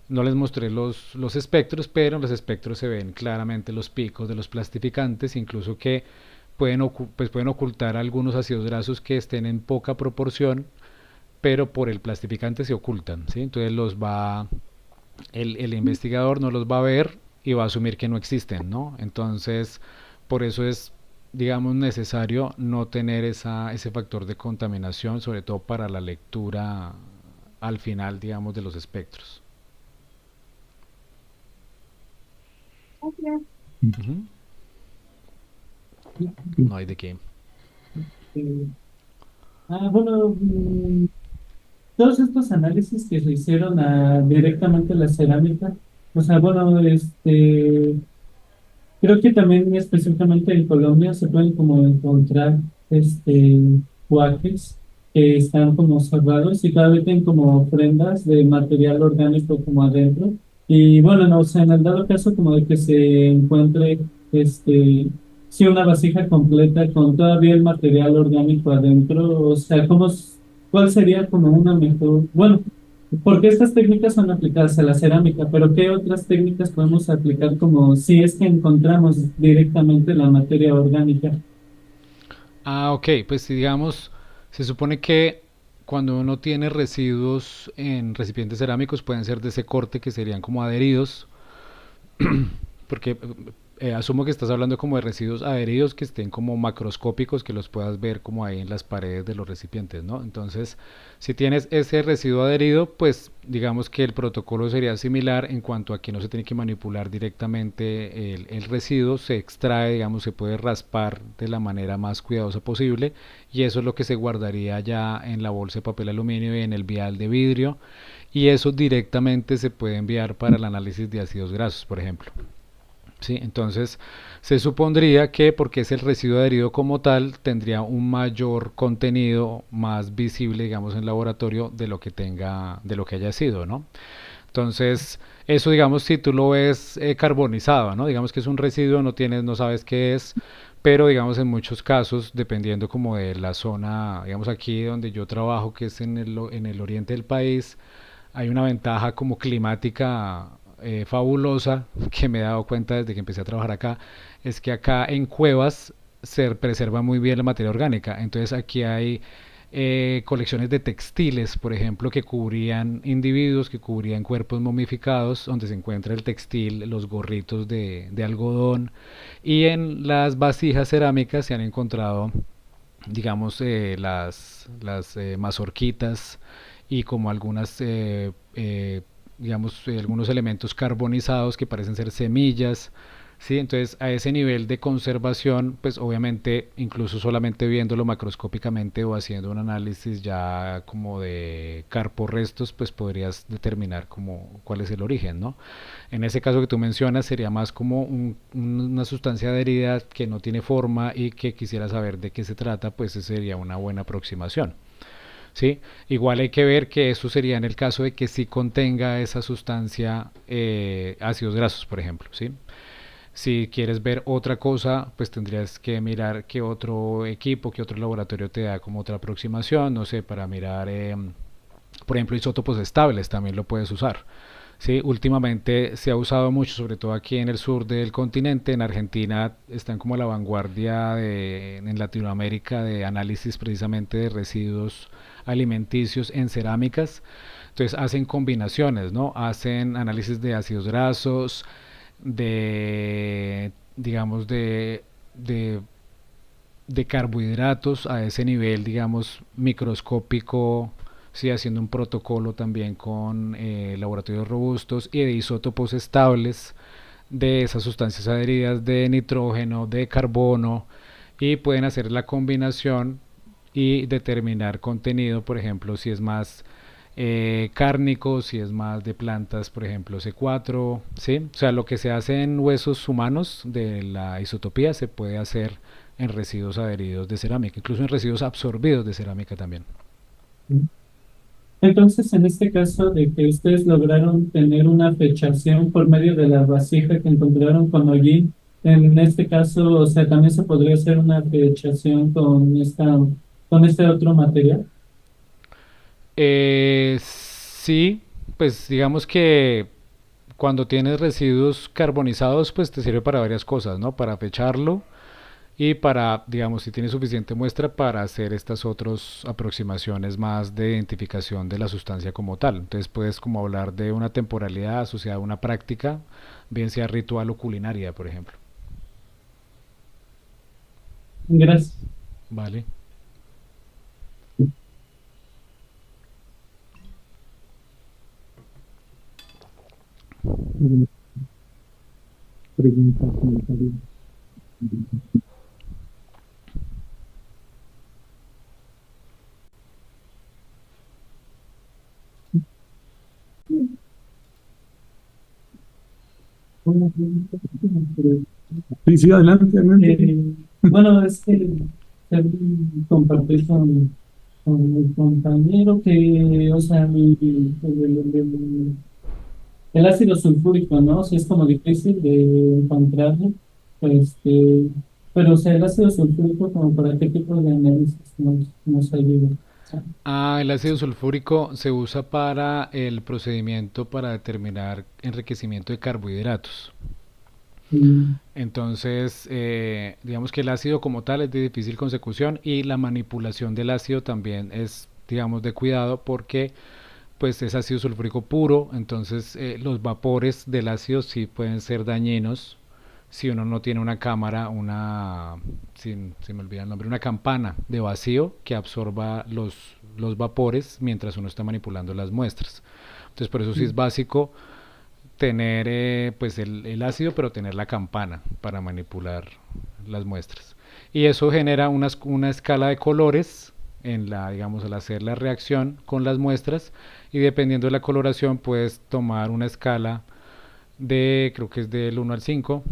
no les mostré los espectros, pero en los espectros se ven claramente los picos de los plastificantes, incluso que pueden ocultar algunos ácidos grasos que estén en poca proporción, pero por el plastificante se ocultan, ¿sí? Entonces el investigador no los va a ver y va a asumir que no existen, ¿no? Entonces, por eso es, digamos, necesario no tener ese factor de contaminación, sobre todo para la lectura al final, digamos, de los espectros. Gracias. Ujú. No hay de qué. Eh, bueno, todos estos análisis que se hicieron directamente a la cerámica, o sea, bueno, creo que también específicamente en Colombia se pueden como encontrar este guajes que están como salvados y cada vez tienen como ofrendas de material orgánico como adentro. Y bueno, no, o sea, en el dado caso como de que se encuentre sí una vasija completa con todavía el material orgánico adentro, o sea, ¿cuál sería como una mejor, bueno, porque estas técnicas son aplicadas a la cerámica, pero ¿qué otras técnicas podemos aplicar como si es que encontramos directamente la materia orgánica? Ah, ok, pues digamos, se supone que cuando uno tiene residuos en recipientes cerámicos pueden ser de ese corte que serían como adheridos, porque asumo que estás hablando como de residuos adheridos que estén como macroscópicos, que los puedas ver como ahí en las paredes de los recipientes, ¿no? Entonces, si tienes ese residuo adherido, pues digamos que el protocolo sería similar en cuanto a que no se tiene que manipular directamente el residuo, se extrae, digamos, se puede raspar de la manera más cuidadosa posible y eso es lo que se guardaría ya en la bolsa de papel aluminio y en el vial de vidrio y eso directamente se puede enviar para el análisis de ácidos grasos, por ejemplo. ¿Sí? Entonces se supondría que porque es el residuo adherido como tal tendría un mayor contenido más visible digamos en laboratorio de lo que tenga de lo que haya sido, ¿no? Entonces eso digamos si tú lo ves carbonizado, ¿no? Digamos que es un residuo, no tienes, no sabes qué es, pero digamos en muchos casos dependiendo como de la zona, digamos aquí donde yo trabajo que es en el oriente del país hay una ventaja como climática fabulosa que me he dado cuenta desde que empecé a trabajar acá, es que acá en cuevas se preserva muy bien la materia orgánica. Entonces aquí hay colecciones de textiles, por ejemplo, que cubrían individuos, que cubrían cuerpos momificados, donde se encuentra el textil, los gorritos de algodón. Y en las vasijas cerámicas se han encontrado digamos, las mazorquitas y como algunas, digamos, algunos elementos carbonizados que parecen ser semillas, ¿sí? Entonces, a ese nivel de conservación, pues obviamente, incluso solamente viéndolo macroscópicamente o haciendo un análisis ya como de carporrestos, pues podrías determinar como cuál es el origen, ¿no? En ese caso que tú mencionas sería más como una sustancia adherida que no tiene forma y que quisiera saber de qué se trata, pues esa sería una buena aproximación. ¿Sí? Igual hay que ver que eso sería en el caso de que sí contenga esa sustancia ácidos grasos, por ejemplo. ¿Sí? Si quieres ver otra cosa, pues tendrías que mirar qué otro equipo, qué otro laboratorio te da como otra aproximación, no sé, para mirar, por ejemplo, isótopos estables también lo puedes usar. Sí, últimamente se ha usado mucho, sobre todo aquí en el sur del continente. En Argentina están como a la vanguardia en Latinoamérica de análisis precisamente de residuos alimenticios en cerámicas. Entonces hacen combinaciones, ¿no? Hacen análisis de ácidos grasos, de, digamos, de carbohidratos a ese nivel, digamos, microscópico, sí, haciendo un protocolo también con laboratorios robustos y de isótopos estables de esas sustancias adheridas de nitrógeno, de carbono, y pueden hacer la combinación y determinar contenido, por ejemplo, si es más cárnico, si es más de plantas, por ejemplo, C4, ¿sí? O sea, lo que se hace en huesos humanos de la isotopía se puede hacer en residuos adheridos de cerámica, incluso en residuos absorbidos de cerámica también. Entonces, en este caso de que ustedes lograron tener una fechación por medio de la vasija que encontraron con hollín, en este caso, o sea, también se podría hacer una fechación con este otro material. Sí, pues digamos que cuando tienes residuos carbonizados, pues te sirve para varias cosas, ¿no? Para fecharlo y para, digamos, si tienes suficiente muestra para hacer estas otras aproximaciones más de identificación de la sustancia como tal. Entonces puedes como hablar de una temporalidad asociada a una práctica, bien sea ritual o culinaria, por ejemplo. Gracias. Vale. pregunta, comentario. Sí, sí, adelante, adelante. Bueno, es que compartí con mi compañero que, o sea, el ácido sulfúrico, ¿no? O sea, es como difícil de encontrarlo, este, pero, o sea, el ácido sulfúrico, como para qué tipo de análisis nos ayuda. Ah, el ácido sulfúrico se usa para el procedimiento para determinar enriquecimiento de carbohidratos. Mm, Entonces, digamos que el ácido como tal es de difícil consecución y la manipulación del ácido también es, digamos, de cuidado porque pues es ácido sulfúrico puro, entonces los vapores del ácido sí pueden ser dañinos si uno no tiene una cámara, se me olvida el nombre, una campana de vacío que absorba los vapores mientras uno está manipulando las muestras. Entonces por eso sí es básico tener pues el ácido, pero tener la campana para manipular las muestras. Y eso genera una escala de colores en digamos, al hacer la reacción con las muestras y dependiendo de la coloración puedes tomar una escala creo que es del 1 al 5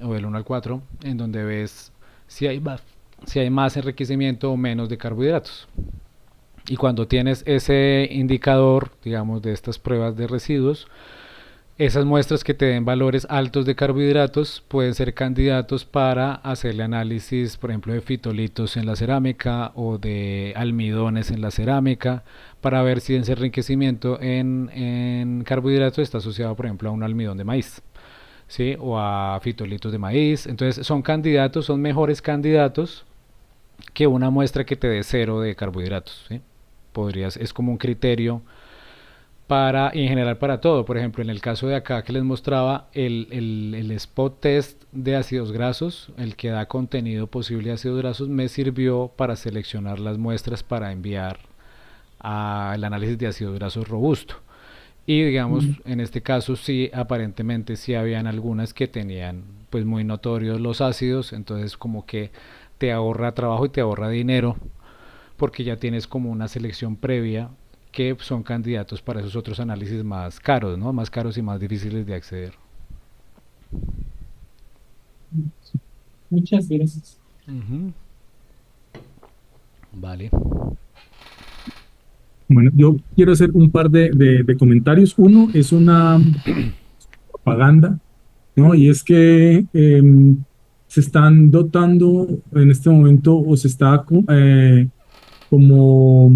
o del 1 al 4, en donde ves si hay más enriquecimiento o menos de carbohidratos. Y cuando tienes ese indicador, digamos, de estas pruebas de residuos, esas muestras que te den valores altos de carbohidratos pueden ser candidatos para hacerle análisis, por ejemplo, de fitolitos en la cerámica o de almidones en la cerámica, para ver si ese enriquecimiento en carbohidratos está asociado, por ejemplo, a un almidón de maíz, ¿sí? O a fitolitos de maíz. Entonces son candidatos, son mejores candidatos que una muestra que te dé cero de carbohidratos, ¿sí? Es como un criterio y en general para todo. Por ejemplo, en el caso de acá que les mostraba, el spot test de ácidos grasos, el que da contenido posible de ácidos grasos, me sirvió para seleccionar las muestras para enviar al análisis de ácidos grasos robusto. Y digamos, en este caso sí, aparentemente sí habían algunas que tenían pues muy notorios los ácidos, entonces como que te ahorra trabajo y te ahorra dinero, porque ya tienes como una selección previa que son candidatos para esos otros análisis más caros, ¿no? Más caros y más difíciles de acceder. Muchas gracias. Vale. Bueno, yo quiero hacer un par de comentarios. Uno es una propaganda, ¿no? Y es que se están dotando en este momento o se está como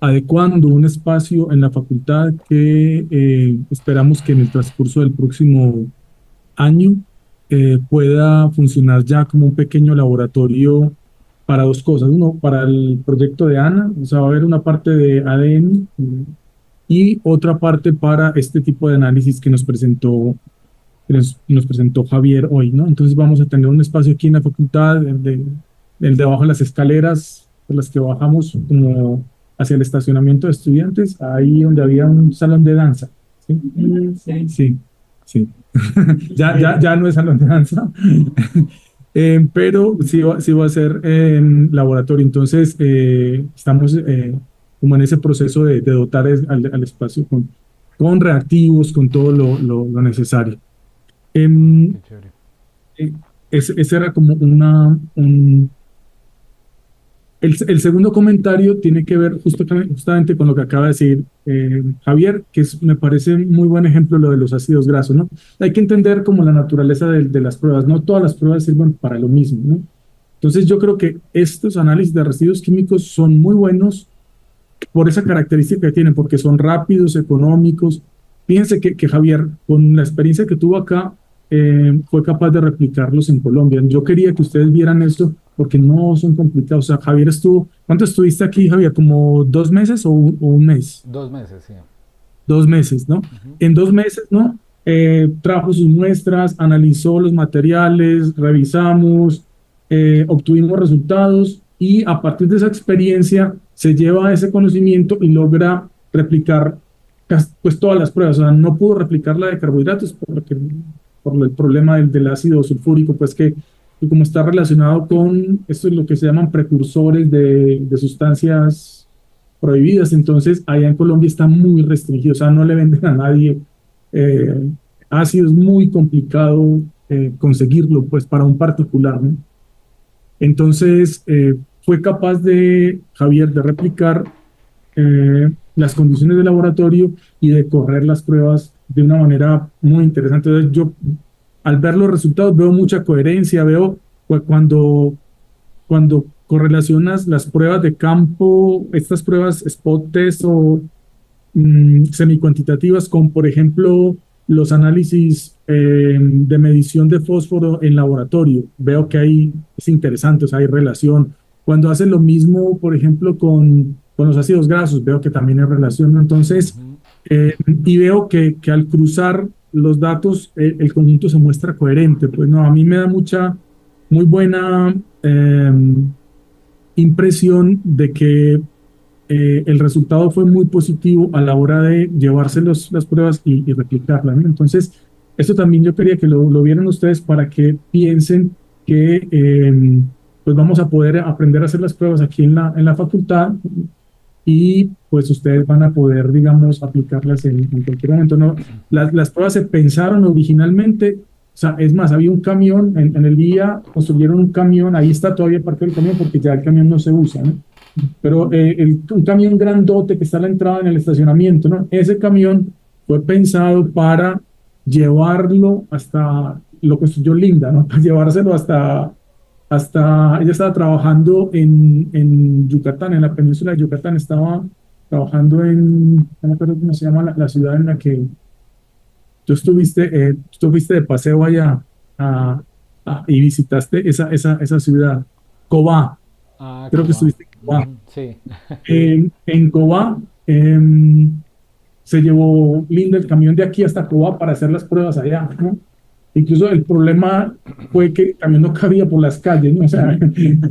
adecuando un espacio en la facultad que esperamos que en el transcurso del próximo año pueda funcionar ya como un pequeño laboratorio para dos cosas. Uno, para el proyecto de Ana, o sea, va a haber una parte de ADN y otra parte para este tipo de análisis que nos presentó Javier hoy, ¿no? Entonces vamos a tener un espacio aquí en la facultad, el de abajo de las escaleras por las que bajamos como hacia el estacionamiento de estudiantes, ahí donde había un salón de danza. ¿Sí? Sí. Sí, sí. Ya no es salón de danza, pero sí va a ser en laboratorio. Entonces, estamos como en ese proceso de dotar al espacio con reactivos, con todo lo necesario. Em, Qué chévere. ese era como el segundo comentario tiene que ver justamente con lo que acaba de decir Javier, que me parece muy buen ejemplo lo de los ácidos grasos, ¿no? Hay que entender como la naturaleza de las pruebas, no todas las pruebas sirven para lo mismo, ¿no? Entonces yo creo que estos análisis de residuos químicos son muy buenos por esa característica que tienen, porque son rápidos, económicos. Fíjense que Javier, con la experiencia que tuvo acá, fue capaz de replicarlos en Colombia. Yo quería que ustedes vieran esto porque no son complicados. O sea, Javier ¿cuánto estuviste aquí, Javier? ¿Como 2 meses o un mes? 2 meses, sí. 2 meses, ¿no? En 2 meses, ¿no? Trajo sus muestras, analizó los materiales, revisamos, obtuvimos resultados y a partir de esa experiencia se lleva ese conocimiento y logra replicar pues todas las pruebas. O sea, no pudo replicar la de carbohidratos porque por el problema del ácido sulfúrico, pues que como está relacionado con, esto es lo que se llaman precursores de sustancias prohibidas, entonces allá en Colombia está muy restringido, o sea, no le venden a nadie ácido, es muy complicado conseguirlo, pues para un particular, ¿no? Entonces, fue capaz de, Javier, de replicar las condiciones de laboratorio y de correr las pruebas de una manera muy interesante. Entonces, yo, al ver los resultados, veo mucha coherencia, veo cuando correlacionas las pruebas de campo, estas pruebas spot test o semicuantitativas con, por ejemplo, los análisis de medición de fósforo en laboratorio. Veo que es interesante, o sea, hay relación. Cuando hacen lo mismo, por ejemplo, con los ácidos grasos, veo que también hay relación, ¿no? Entonces, Ujú. y veo que al cruzar los datos, el conjunto se muestra coherente. Pues no, a mí me da muy buena impresión de que el resultado fue muy positivo a la hora de llevarse las pruebas y replicarlas, ¿no? Entonces, esto también yo quería que lo vieran ustedes para que piensen que pues vamos a poder aprender a hacer las pruebas aquí en la facultad y pues ustedes van a poder, digamos, aplicarlas en cualquier momento, ¿no? Las pruebas se pensaron originalmente, o sea, es más, había un camión, en el día construyeron un camión, ahí está todavía parte del camión porque ya el camión no se usa, ¿no? Pero un camión grandote que está a la entrada en el estacionamiento, ¿no? Ese camión fue pensado para llevarlo hasta, lo construyó Linda, ¿no? Para llevárselo ella estaba trabajando en Yucatán, en la península de Yucatán, estaba trabajando no me acuerdo cómo se llama la ciudad en la que tú estuviste de paseo allá y visitaste esa ciudad, Cobá, Ah, creo que Cuba. estuviste en Cobá. Ujú, sí. En Cobá se llevó Linda el camión de aquí hasta Cobá para hacer las pruebas allá, ¿no? Incluso el problema fue que el camión no cabía por las calles, ¿no? O sea,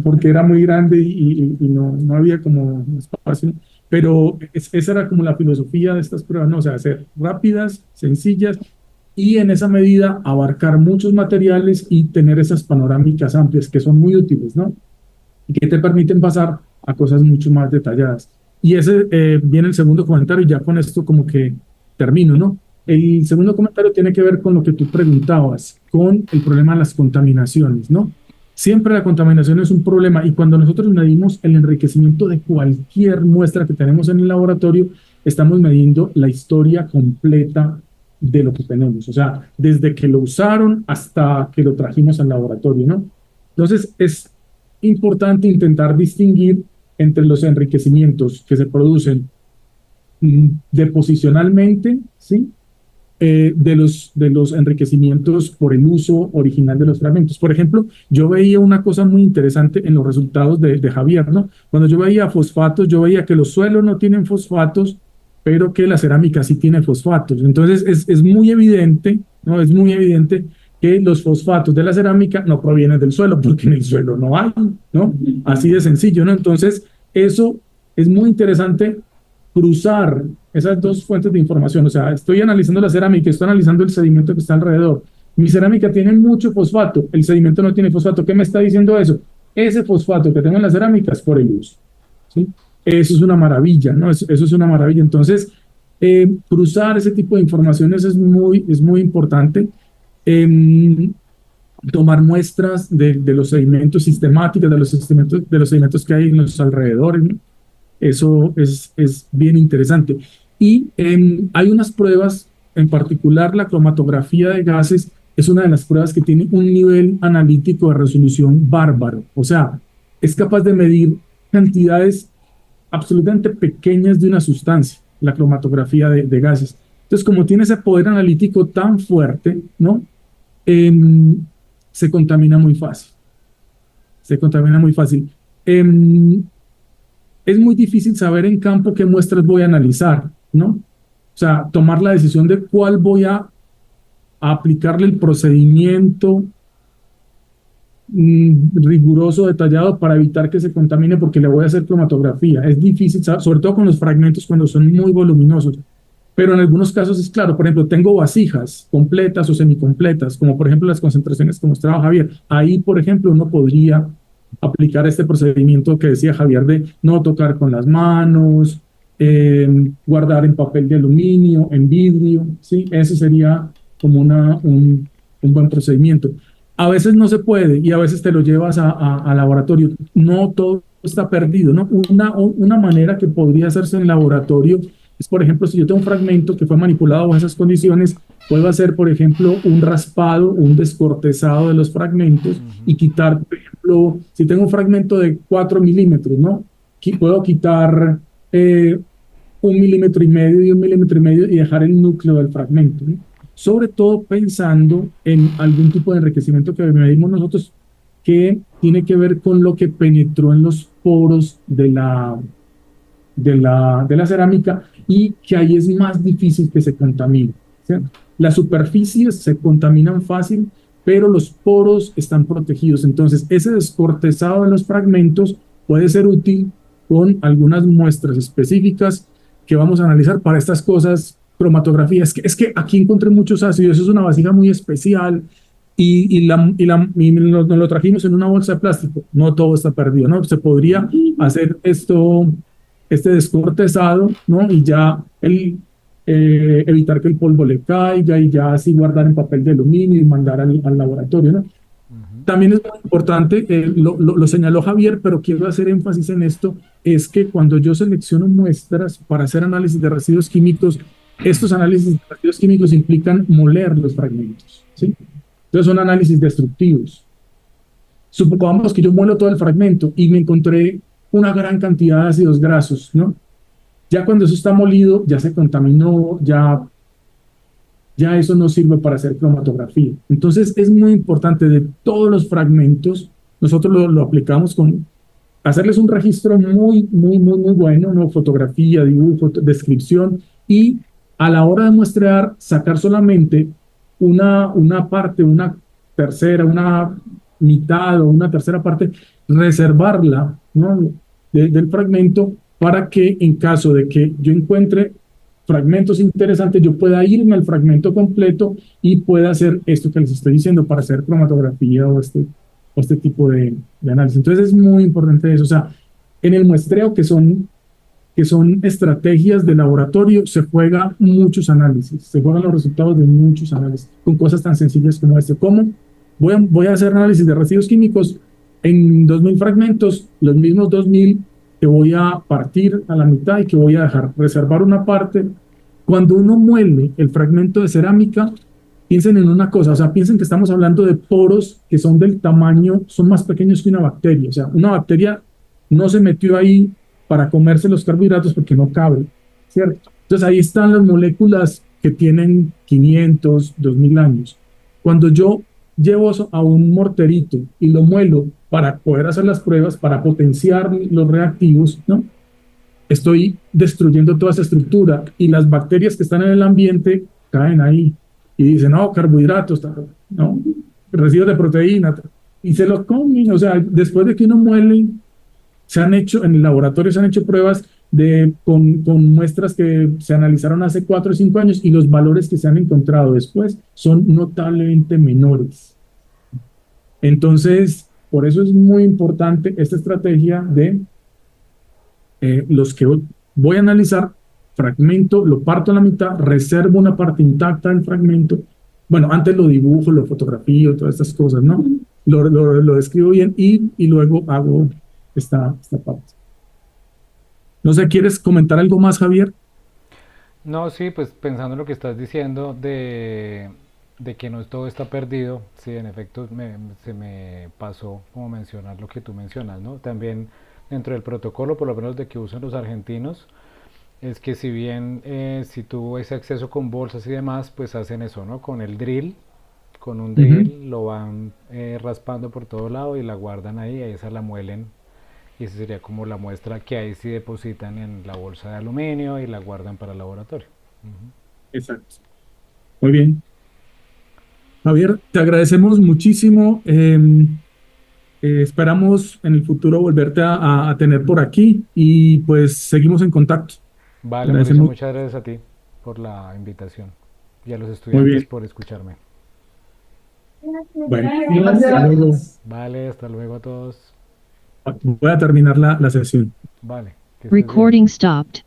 porque era muy grande y no había como espacio. Pero esa era como la filosofía de estas pruebas, ¿no? O sea, hacer rápidas, sencillas y en esa medida abarcar muchos materiales y tener esas panorámicas amplias que son muy útiles, ¿no? Y que te permiten pasar a cosas mucho más detalladas. Y ese viene el segundo comentario, y ya con esto como que termino, ¿no? El segundo comentario tiene que ver con lo que tú preguntabas, con el problema de las contaminaciones, ¿no? Siempre la contaminación es un problema y cuando nosotros medimos el enriquecimiento de cualquier muestra que tenemos en el laboratorio, estamos midiendo la historia completa de lo que tenemos, o sea, desde que lo usaron hasta que lo trajimos al laboratorio, ¿no? Entonces, es importante intentar distinguir entre los enriquecimientos que se producen deposicionalmente, ¿sí? De los enriquecimientos por el uso original de los fragmentos. Por ejemplo, yo veía una cosa muy interesante en los resultados de Javier, ¿no? Cuando yo veía fosfatos, yo veía que los suelos no tienen fosfatos, pero que la cerámica sí tiene fosfatos. Entonces, es muy evidente, ¿no? Es muy evidente que los fosfatos de la cerámica no provienen del suelo, porque en el suelo no hay, ¿no? Así de sencillo, ¿no? Entonces, eso es muy interesante cruzar esas dos fuentes de información. O sea, estoy analizando la cerámica, estoy analizando el sedimento que está alrededor. Mi cerámica tiene mucho fosfato, el sedimento no tiene fosfato. ¿Qué me está diciendo eso? Ese fosfato que tengo en la cerámica es por el uso, ¿sí? Eso es una maravilla, ¿no? Eso es una maravilla. Entonces, cruzar ese tipo de informaciones es muy importante. Em, Tomar muestras de los sedimentos sistemáticos, de los sedimentos que hay en los alrededores, ¿no? Eso es bien interesante. Y hay unas pruebas, en particular la cromatografía de gases, es una de las pruebas que tiene un nivel analítico de resolución bárbaro. O sea, es capaz de medir cantidades absolutamente pequeñas de una sustancia, la cromatografía de gases. Entonces, como tiene ese poder analítico tan fuerte, ¿no? Em, Se contamina muy fácil. Se contamina muy fácil. Es muy difícil saber en campo qué muestras voy a analizar, ¿no? O sea, tomar la decisión de cuál voy a aplicarle el procedimiento riguroso, detallado para evitar que se contamine porque le voy a hacer cromatografía. Es difícil, sobre todo con los fragmentos cuando son muy voluminosos. Pero en algunos casos es claro, por ejemplo, tengo vasijas completas o semicompletas, como por ejemplo las concentraciones que mostraba Javier. Ahí, por ejemplo, uno podría aplicar este procedimiento que decía Javier de no tocar con las manos, guardar en papel de aluminio, en vidrio, ¿sí? Ese sería como un buen procedimiento. A veces no se puede y a veces te lo llevas a laboratorio. No todo está perdido, ¿no? Una manera que podría hacerse en laboratorio es, por ejemplo, si yo tengo un fragmento que fue manipulado bajo esas condiciones, puedo hacer, por ejemplo, un raspado, un descortezado de los fragmentos y quitar, por ejemplo, si tengo un fragmento de 4 milímetros, ¿no? Puedo quitar 1,5 milímetros y 1,5 milímetros y dejar el núcleo del fragmento, ¿no? Sobre todo pensando en algún tipo de enriquecimiento que medimos nosotros que tiene que ver con lo que penetró en los poros de la cerámica y que ahí es más difícil que se contamine, ¿cierto? Las superficies se contaminan fácil, pero los poros están protegidos. Entonces, ese descortezado de los fragmentos puede ser útil con algunas muestras específicas que vamos a analizar para estas cosas, cromatografía. Es que aquí encontré muchos ácidos, eso es una vasija muy especial y nos lo trajimos en una bolsa de plástico. No todo está perdido, ¿no? Se podría hacer este descortezado, ¿no? Y ya evitar que el polvo le caiga y ya así guardar en papel de aluminio y mandar al laboratorio, ¿no? También es muy importante, lo señaló Javier, pero quiero hacer énfasis en esto, es que cuando yo selecciono muestras para hacer análisis de residuos químicos, estos análisis de residuos químicos implican moler los fragmentos, ¿sí? Entonces son análisis destructivos. Supongamos que yo muelo todo el fragmento y me encontré una gran cantidad de ácidos grasos, ¿no? Ya cuando eso está molido, ya se contaminó, ya eso no sirve para hacer cromatografía. Entonces es muy importante de todos los fragmentos, nosotros lo aplicamos con hacerles un registro muy, muy, muy, muy bueno, ¿no? Fotografía, dibujo, descripción, y a la hora de muestrear, sacar solamente una parte, una tercera, una mitad o una tercera parte, reservarla, ¿no? Del fragmento para que en caso de que yo encuentre fragmentos interesantes, yo pueda irme al fragmento completo y pueda hacer esto que les estoy diciendo para hacer cromatografía o este tipo de análisis. Entonces es muy importante eso. O sea, en el muestreo, que son estrategias de laboratorio, se juega muchos análisis, se juegan los resultados de muchos análisis, con cosas tan sencillas como este. ¿Cómo? Voy a hacer análisis de residuos químicos en 2,000 fragmentos, los mismos 2,000 que voy a partir a la mitad y que voy a dejar reservar una parte. Cuando uno muele el fragmento de cerámica, piensen en una cosa, o sea, piensen que estamos hablando de poros que son del tamaño, son más pequeños que una bacteria. O sea, una bacteria no se metió ahí para comerse los carbohidratos porque no cabe, ¿cierto? Entonces ahí están las moléculas que tienen 500, 2,000 años. Cuando yo llevo eso a un morterito y lo muelo para poder hacer las pruebas, para potenciar los reactivos, ¿no? Estoy destruyendo toda esa estructura y las bacterias que están en el ambiente caen ahí y dicen, no, carbohidratos, no, residuos de proteína, y se los comen. O sea, después de que uno muele, en el laboratorio se han hecho pruebas con muestras que se analizaron hace 4 o 5 años y los valores que se han encontrado después son notablemente menores. Entonces, por eso es muy importante esta estrategia de los que voy a analizar, fragmento, lo parto a la mitad, reservo una parte intacta del fragmento. Bueno, antes lo dibujo, lo fotografío, todas estas cosas, ¿no? Lo describo bien y luego hago esta parte. No sé, ¿quieres comentar algo más, Javier? No, sí, pues pensando en lo que estás diciendo de que no todo está perdido, sí, en efecto se me pasó como mencionar lo que tú mencionas, ¿no? También dentro del protocolo, por lo menos de que usan los argentinos, es que si bien si tuvo ese acceso con bolsas y demás, pues hacen eso, ¿no? Con el drill, con un drill lo van raspando por todo lado y la guardan ahí, ahí esa la muelen y esa sería como la muestra que ahí sí depositan en la bolsa de aluminio y la guardan para el laboratorio. Exacto. Muy bien. Javier, te agradecemos muchísimo. Esperamos en el futuro volverte a tener por aquí y pues seguimos en contacto. Te Vale, Mauricio, agradecemos. muchas gracias a ti. por la invitación y a los Muy estudiantes bien. por escucharme. Bueno, hasta luego. Gracias. Vale, hasta luego a todos. Voy a terminar la sesión. Vale, que estés bien. Recording stopped.